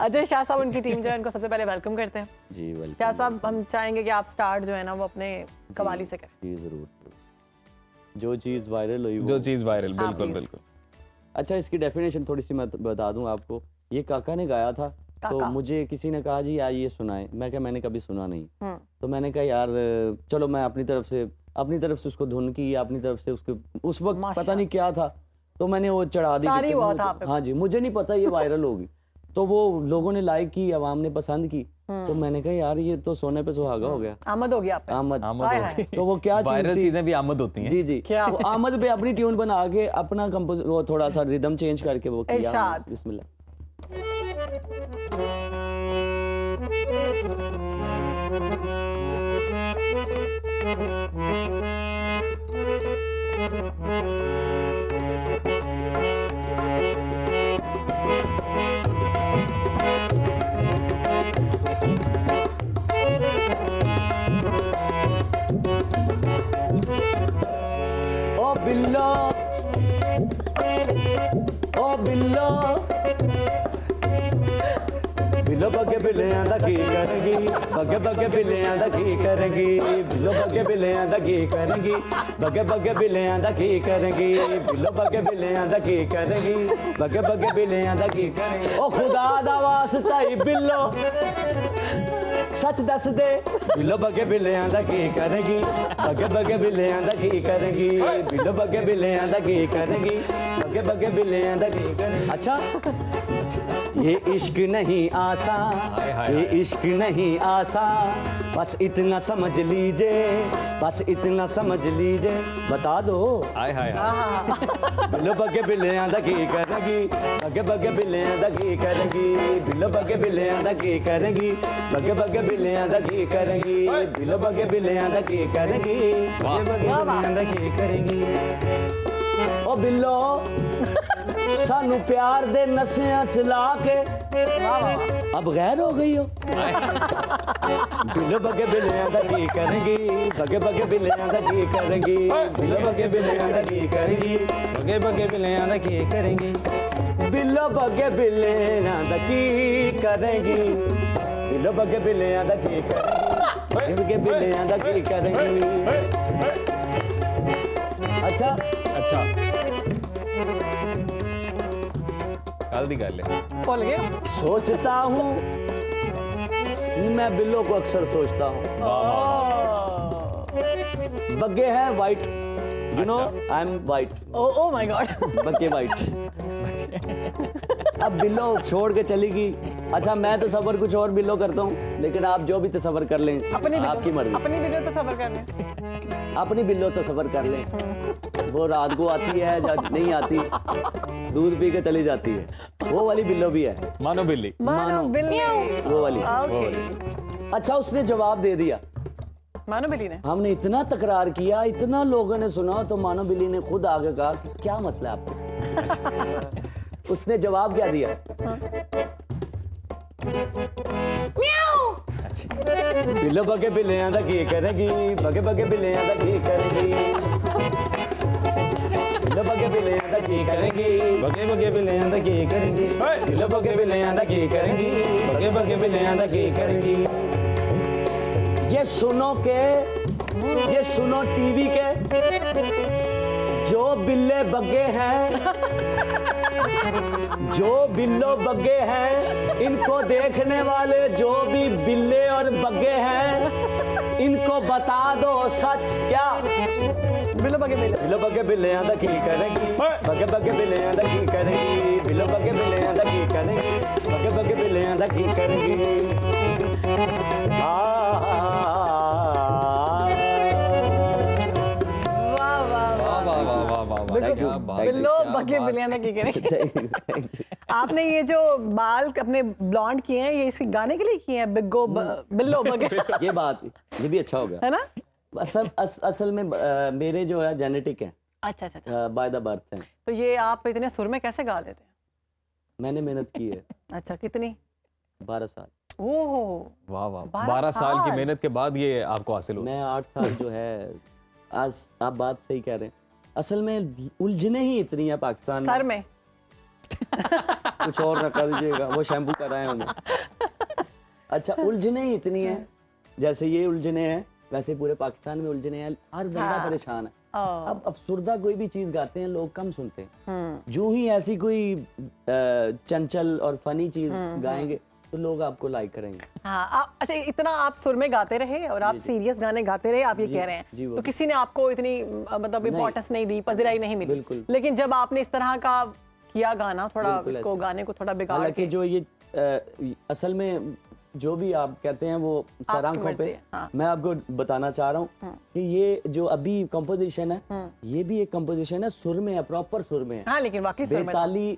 अजय शाह साहब, उनकी टीम जो है, उनको सबसे पहले वेलकम करते हैं। जी वेलकम। शाह साहब, हम चाहेंगे कि आप स्टार्ट जो है ना वो अपने कवाली से करें। जी ज़रूर। जो चीज़ वायरल हुई, जो चीज़ वायरल, हाँ, बिल्कुल please। बिल्कुल। अच्छा, इसकी डेफिनेशन थोड़ी सी मैं बता दूं आपको। ये काका ने गाया था, तो काका। मुझे किसी ने कहा जी यार ये सुनाए। मैं क्या, मैंने कभी सुना नहीं। तो मैंने कहा यार चलो मैं अपनी तरफ से उसको धुन की, अपनी तरफ से उसके उस वक्त पता नहीं क्या था, तो मैंने वो चढ़ा दी। सारी हुआ था आप पे। हाँ जी, मुझे नहीं पता ये वायरल होगी। तो वो लोगों ने लाइक की, आवाम ने पसंद की, तो मैंने कहा यार ये तो सोने पे सुहागा हो गया। आमद हो गया आप पे। आमद। हाय हाय। तो वो क्या चीज़ वायरल थी? चीजें भी आमद होती हैं। जी जी, क्या? तो आमद पे अपनी ट्यून बना के अपना कंपोज, वो थोड़ा सा रिदम चेंज करके वो किया। इरशाद। बिस्मिल्लाह। ओ बिल्लो, ओ बिल्लो, बिल्लो बग्गे बिल्लियां दा की करेंगी, बग्गे बग्गे बिल्लियां दा की करेंगी, बिल्लो बग्गे बिल्लियां दा की करेंगी, बग्गे बग्गे बिल्लियां दा की करेंगी, बिल्लो बग्गे बिल्लियां दा की करेंगी, बग्गे बग्गे बिल्लियां दा की करेंगी। ओ खुदा दा वास्ता ही बिल्लो, सच दस दे बिल्लो बगे बिल्लियां दा की करेगी बगे बगे बिल्लियां दा की करेगी बिल्लो बगे बिल्लियां दा की करेगी बगे बगे बिल्लियां दा की करेगी। अच्छा ये इश्क नहीं आसान ये इश्क नहीं आसान बस इतना समझ लीजिए बस इतना समझ लीजिए बता दो हाय हाय हाय। बिल्लो बगे बिल्लियां दा की करेगी बगे बगे बिल्लियां दा की करेगी बिल्लो बगे बिल्लियां दा की करेगी बगे बगे बिल्लियां दा की करेगी बिल्लो बगे बिल्लियां दा की करेगी बगे बगे बिल्लियां दा की करेगी। ओ बिल्लो सानू प्यार दे नशियां च ला के अब गैर हो गई हो बिल्लो बगे बिल्लियां दा की करेगी बगे बगे बिल्लियां दा की करेगी बिल्लो बगे बिल्लियां दा की करेगी बगे बगे बिल्लियां दा की करेगी बिल्लो बगे बिल्लियां दा की करेगी बिल्लो बगे बिल्लियां दा की करेगी बगे बगे बिल्लियां दा की करेगी। अच्छा अच्छा कल दी गल है। भूल गए? सोचता हूँ मैं बिल्लो को अक्सर सोचता हूँ बग्गे हैं white you know I am white oh my God. बग्गे वाइट अब बिल्लो छोड़ के चली गई। अच्छा मैं तो सफर कुछ और बिल्लो करता हूँ लेकिन आप जो भी तसव्वुर कर लें आपकी मर्जी अपनी बिल्लो तो सफर कर लें अपनी बिल्लो तो सफर कर लें वो रात को आती है जब नहीं आती दूध पी के चली जाती है वो वाली बिल्लो भी है मानो बिल्ली मानो बिल्ली वो वाली। ओके अच्छा उसने जवाब दे दिया मानो बिल्ली ने हमने इतना तकरार किया इतना लोगों ने सुना तो मानो बिल्ली ने खुद आगे कहा कि क्या मसला है आपको उसने जवाब क्या दिया बिल्लो बगे बिल्लियां दा की करेगी बगे बगे बिल्लियां दा की करेगी बिल्लो बगे बिल्लियां दा की करेगी बगे बगे बिल्लियां दा की करेगी बिल्लो बगे बिल्लियां दा की करेगी बगे बगे बिल्लियां दा की करेगी। ये सुनो टीवी के जो बिल्ले बग्गे हैं जो बिल्लो बग्गे हैं इनको देखने वाले जो भी बिल्ले और बग्गे हैं इनको बता दो सच क्या बिल्लो बगे बिल्ली बिल्लो बग्गे बिल्लियां दा की करेगी बगे बगे बिल्लियां दा की करेगी बिल्लो बगे बिल्लियां दा की करेगी बगे बगे बिल्लियां दा की करेगी। बिल्लो बगे बिल्लियां ने की करें। आपने ये जो बाल अपने ब्लॉन्ड किए हैं ये इसी गाने के लिए किए हैं बिल्लो बगे ये बात ये भी अच्छा होगा है ना। असल में मेरे जो है जेनेटिक है अच्छा अच्छा बाय द बर्थ है। तो ये आप इतने सुर में कैसे गा लेते हैं? मैंने मेहनत की है। अच्छा कितनी? 12 साल। ओह वाह वाह 12 साल की मेहनत के बाद ये आपको हासिल हुआ। मैं 8 साल जो है आज आप बात सही कह रहे हैं असल में उलझने ही इतनी है पाकिस्तान सर में कुछ और न कर दीजिएगा वो शैम्पू कराए उन्हें। अच्छा उलझने ही इतनी है जैसे ये उलझने हैं वैसे पूरे पाकिस्तान में उलझने हैं हर बंदा परेशान है। अब अफसुर्दा कोई भी चीज गाते हैं लोग कम सुनते हैं जो ही ऐसी कोई चंचल और फनी चीज गाएंगे तो लोग आपको लाइक करेंगे। हाँ अच्छा इतना आप सुर में गाते रहे और आप सीरियस गाने गाते रहे आप ये कह रहे हैं तो किसी ने आपको इतनी मतलब इम्पोर्टेंस नहीं दी पजराई नहीं मिली लेकिन जब आपने इस तरह का किया गाना थोड़ा इसको गाने को थोड़ा बिगाड़ के जो ये असल में जो भी आप कहते हैं वो सर आंखों पे मैं आपको बताना चाह रहा हूँ कि ये जो अभी कंपोजिशन है ये भी एक कंपोजिशन है सुर में है प्रॉपर सुर में है। हाँ, लेकिन वाकई सुर में बेताली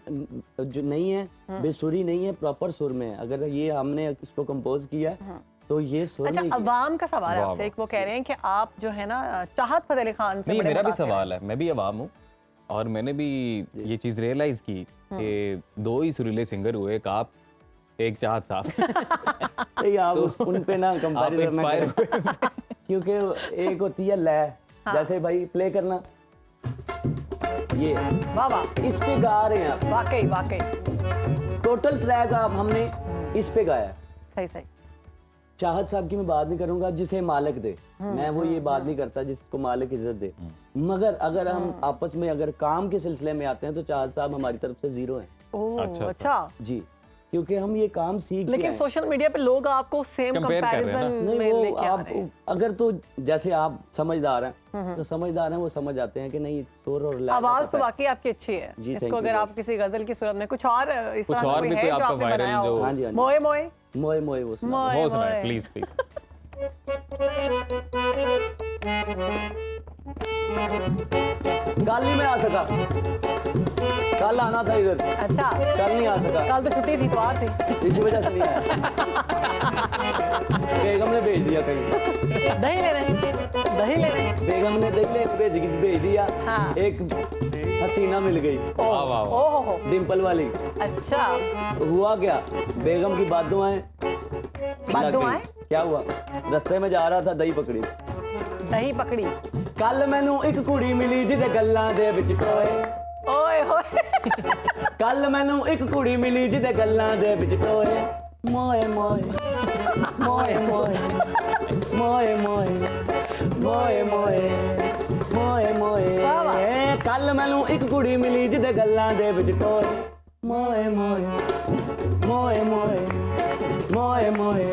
जो नहीं है बेसुरी नहीं है प्रॉपर सुर में है। अगर ये हमने इसको कंपोज किया तो ये सुर अच्छा अवाम का सवाल है आपसे एक वो कह रहे हैं कि आप जो है ना चाहत फतेह अली खान से नहीं मेरा भी सवाल है मैं भी अवाम हूँ और मैंने भी ये चीज रियलाइज की कि 2 ही सुरीले सिंगर हुए एक आप एक चाहत साहब आप उन पे ना कंपैरिजन क्योंकि एक होती है लय जैसे भाई प्ले करना ये वाह वाह इस पे गा रहे हैं आप वाकई वाकई टोटल ट्रैक आप हमने इस पे गाया सही सही। चाहत साहब की मैं बात नहीं करूंगा जिसे मालिक दे मैं वो ये बात नहीं करता जिसको मालिक इज्जत दे मगर अगर हम आपस में अगर काम के सिलसिले में आते हैं तो चाहत साहब हमारी तरफ से 0 है। अच्छा अच्छा जी क्योंकि हम ये काम सीख के लेकिन आए। सोशल मीडिया पे लोग आपको सेम Compare कर रहे हैं ना। कंपैरिजन में नहीं वो लेके आ आप रहे हैं। अगर तो जैसे आप समझदार हैं तो समझदार हैं वो समझ आते हैं कि नहीं सुर और लय का आवाज पता तो है। वाकई आपकी अच्छी है। जी, इसको thank you अगर बहुत। आप किसी गजल की सूरत में कुछ और इस कुछ तरह का और कोई भी है कोई जो आपका आपने viral बनाया जो- हो? हाँ जी, हाँ जी। मोए मोए मोए मोए वो सुना मोए हो सुना मोए। है प्लीज प्लीज। कल नहीं मैं आ सका, कल आना था इधर, अच्छा, कल नहीं आ सका, कल तो छुट्टी थी, इतवार थी। इसी वजह से नहीं आया। बेगम ने भेज दिया कहीं, दही ले रहे, दही ले रहे। बेगम ने भेज दिया। हाँ। एक हसीना मिल गई, वाह वाह वाह। ओहो हो, डिम्पल वाली। अच्छा, हुआ क्या, बेगम की बातुआएं लग दुआएं? गई। क्या हुआ, रास्ते में जा रहा था, दही पकड़ी। दही पकड़ी। कल मैनू एक कुड़ी मिली जिदे गल्लां दे विच टोए। ओए होए। कल मैनू एक कुड़ी मिली जिदे गल्लां दे विच टोए। मोए मोए मोए मोए मोए मोए मोए मोए मोए मोए। वाह, वाह। कल मैनू एक कुड़ी मिली जिदे गल्लां दे विच टोए। मोए मोए मोए मोए मोए मोए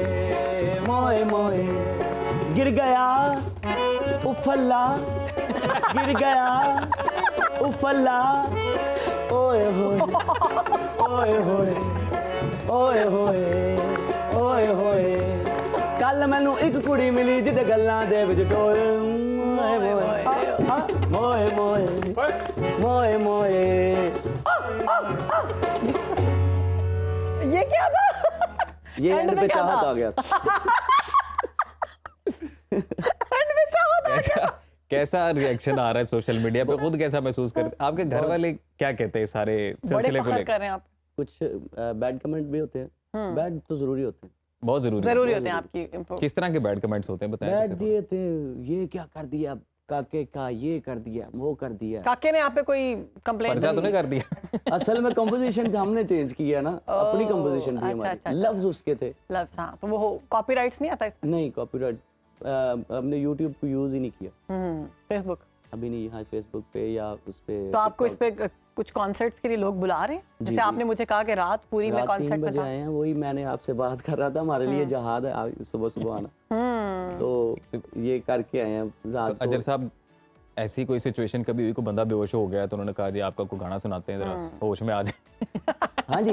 मोए मोए। गिर गया उफल्ला, गिर गया उफल्ला। ओए होए ओए होए ओए होए ओए होए। कल मैनू एक कुड़ी मिली जिदे गल्लां दे विच टोए। मोए मोए मोए मोए मोए। ये क्या था? ये End एंड में पे क्या चाहत था? आ गया। एंड में क्या होता है? कैसा कैसा रिएक्शन आ रहा है सोशल मीडिया पे, खुद कैसा महसूस करते, आपके घर वाले क्या कहते हैं इस सारे बड़े सिलसिले को फखर लेकर? कर रहे हैं आप। कुछ बैड कमेंट भी होते हैं, बैड तो जरूरी होते हैं। बहुत जरूरी है। जरूरी होते हैं आपकी improve। किस तरह के बैड कमेंट्स होते हैं बताएं बैड जैसे दिए थे, ये क्या कर दिया काके का, ये कर दिया वो कर दिया। काके ने आप पे कोई कंप्लेंट पर्चा तो नहीं कर दिया? असल में कंपोजिशन हमने चेंज किया ना, अपनी कंपोजिशन थी अच्छा, हमारी, अच्छा, लफ्ज उसके थे। लफ्ज? हाँ, तो वो कॉपीराइट्स नहीं आता इसमें? नहीं कॉपीराइट, हमने यूट्यूब को यूज ही नहीं किया फेसबुक। अभी नहीं, यहाँ फेसबुक पे या उस पे। तो आपको इस पे कुछ कॉन्सर्ट्स के लिए लोग बुला रहे हैं? जैसे जी। आपने मुझे कहा कि रात पूरी में रात 3 कॉन्सर्ट में बजे था। आए हैं, वही मैंने आपसे बात कर रहा था, हमारे लिए जहाद है सुबह सुबह आना। तो ये करके आए हैं रात तो अजर साहब, ऐसी कोई सिचुएशन कभी हुई, कोई बंदा बेहोश हो गया तो उन्होंने कहा जी आपका कोई गाना सुनाते हैं, जरा होश में आ जाए? हाँ जी,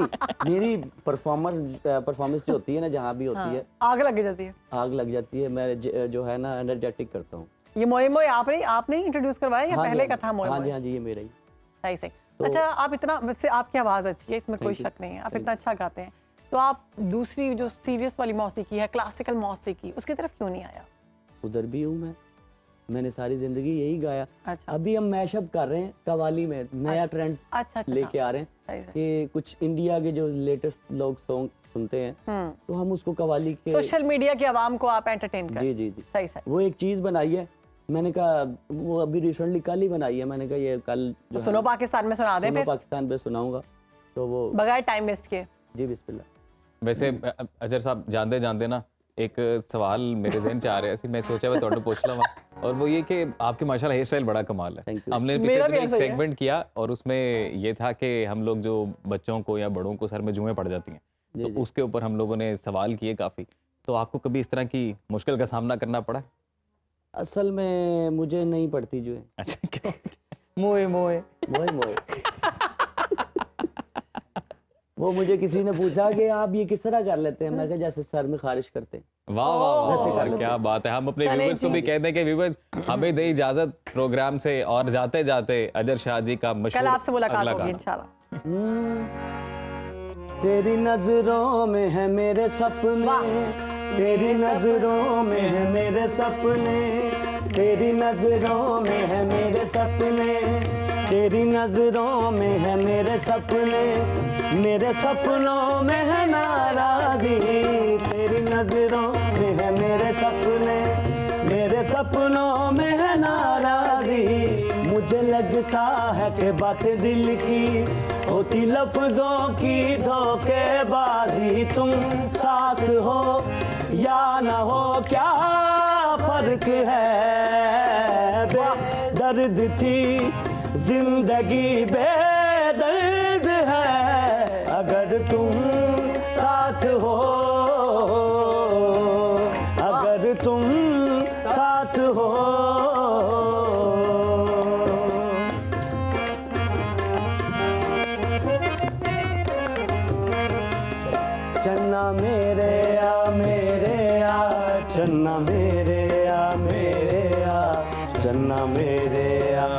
मेरी परफॉर्मेंस जो होती है ना, जहाँ भी होती है, आग लग जाती है। आग लग जाती है। मैं जो है ना एनर्जेटिक करता हूँ। ये मोए मोए आपने ही इंट्रोड्यूस करवाया या हाँ पहले जी, का था मोए हाँ जी, मोए? हाँ जी, ये मेरा ही। सही सही। अच्छा, आप इतना, वैसे आपकी आवाज़ अच्छी है, इसमें कोई Thank you. शक नहीं है, आप इतना अच्छा गाते हैं, तो आप दूसरी जो सीरियस वाली मौसीकी है, क्लासिकल मौसीकी, उसकी तरफ क्यों नहीं आया? उधर भी हूँ मैंने सारी जिंदगी यही गाया। अच्छा। अभी हम मैशअप कर रहे हैं कवाली में, नया ट्रेंड अच्छा अच्छा, लेके आ रहे हैं सही सही। कि कुछ इंडिया के जो लेटेस्ट लोग सॉन्ग सुनते हैं तो हम उसको कवाली के। सोशल मीडिया की आवाम को आप एंटरटेन कर। जी जी जी, सही सही। वो एक चीज बनाई है, मैंने कहा वो अभी रिसेंटली कल ही बनाई है, मैंने कहा ये कल तो जो सुनो है, पाकिस्तान में सुना दे सुनो फिर, पाकिस्तान पे सुनाऊंगा तो वो। बगैर टाइम वेस्ट किए। जी बिस्मिल्लाह। वैसे अजर साहब, जानते जानते ना एक सवाल मेरे जहन च आ रहा है, मैं सोचा मैं तुहानू पूछ लवां, और वो ये कि आपकी माशाल्लाह हेयर स्टाइल बड़ा कमाल है। Thank you. हमने मेरा पिछले भी दिन एक ऐसा ही है। सेगमेंट किया और उसमें ये था कि हम लोग जो बच्चों को या बड़ों को सर में जुएं पड़ जाती हैं, जी, तो जी। उसके ऊपर हम लोगों ने सवाल किए काफ़ी। तो आपको कभी इस तरह की मुश्किल का सामना करना पड़ा? असल में मुझे नहीं पड़ती जो है। अच्छा, क्यों? मोए मोए मोए मोए। वो मुझे किसी ने पूछा कि आप ये किस तरह कर लेते हैं, मैं कहा जैसे सर में खारिश करते हैं। वाह वाह वैसे कर वाह, लेते क्या बात है। हम अपने चलें व्यूवर्स को भी जी। कहते हैं कि व्यूवर्स हमें दे इजाजत प्रोग्राम से, और जाते जाते अजर शाह जी का मशहूर कल आपसे मुलाकात अगला होगी गाना। इंशाल्लाह। तेरी नजरों में है मेरे सपने, तेरी नजरों में है मेरे सपने, तेरी नजरों में है मेरे सपने, तेरी नजरों में है मेरे सपने, मेरे सपनों में है नाराजी, तेरी नजरों में है मेरे सपने, मेरे सपनों में है नाराजी। मुझे लगता है कि बातें दिल की होती लफ्जों की धोखेबाजी, तुम साथ हो या ना हो क्या फर्क है, बेदर्द थी जिंदगी बेदर्द है, अगर तुम चन्ना मेरे आ चन्ना मेरे आ चन्ना मेरे आ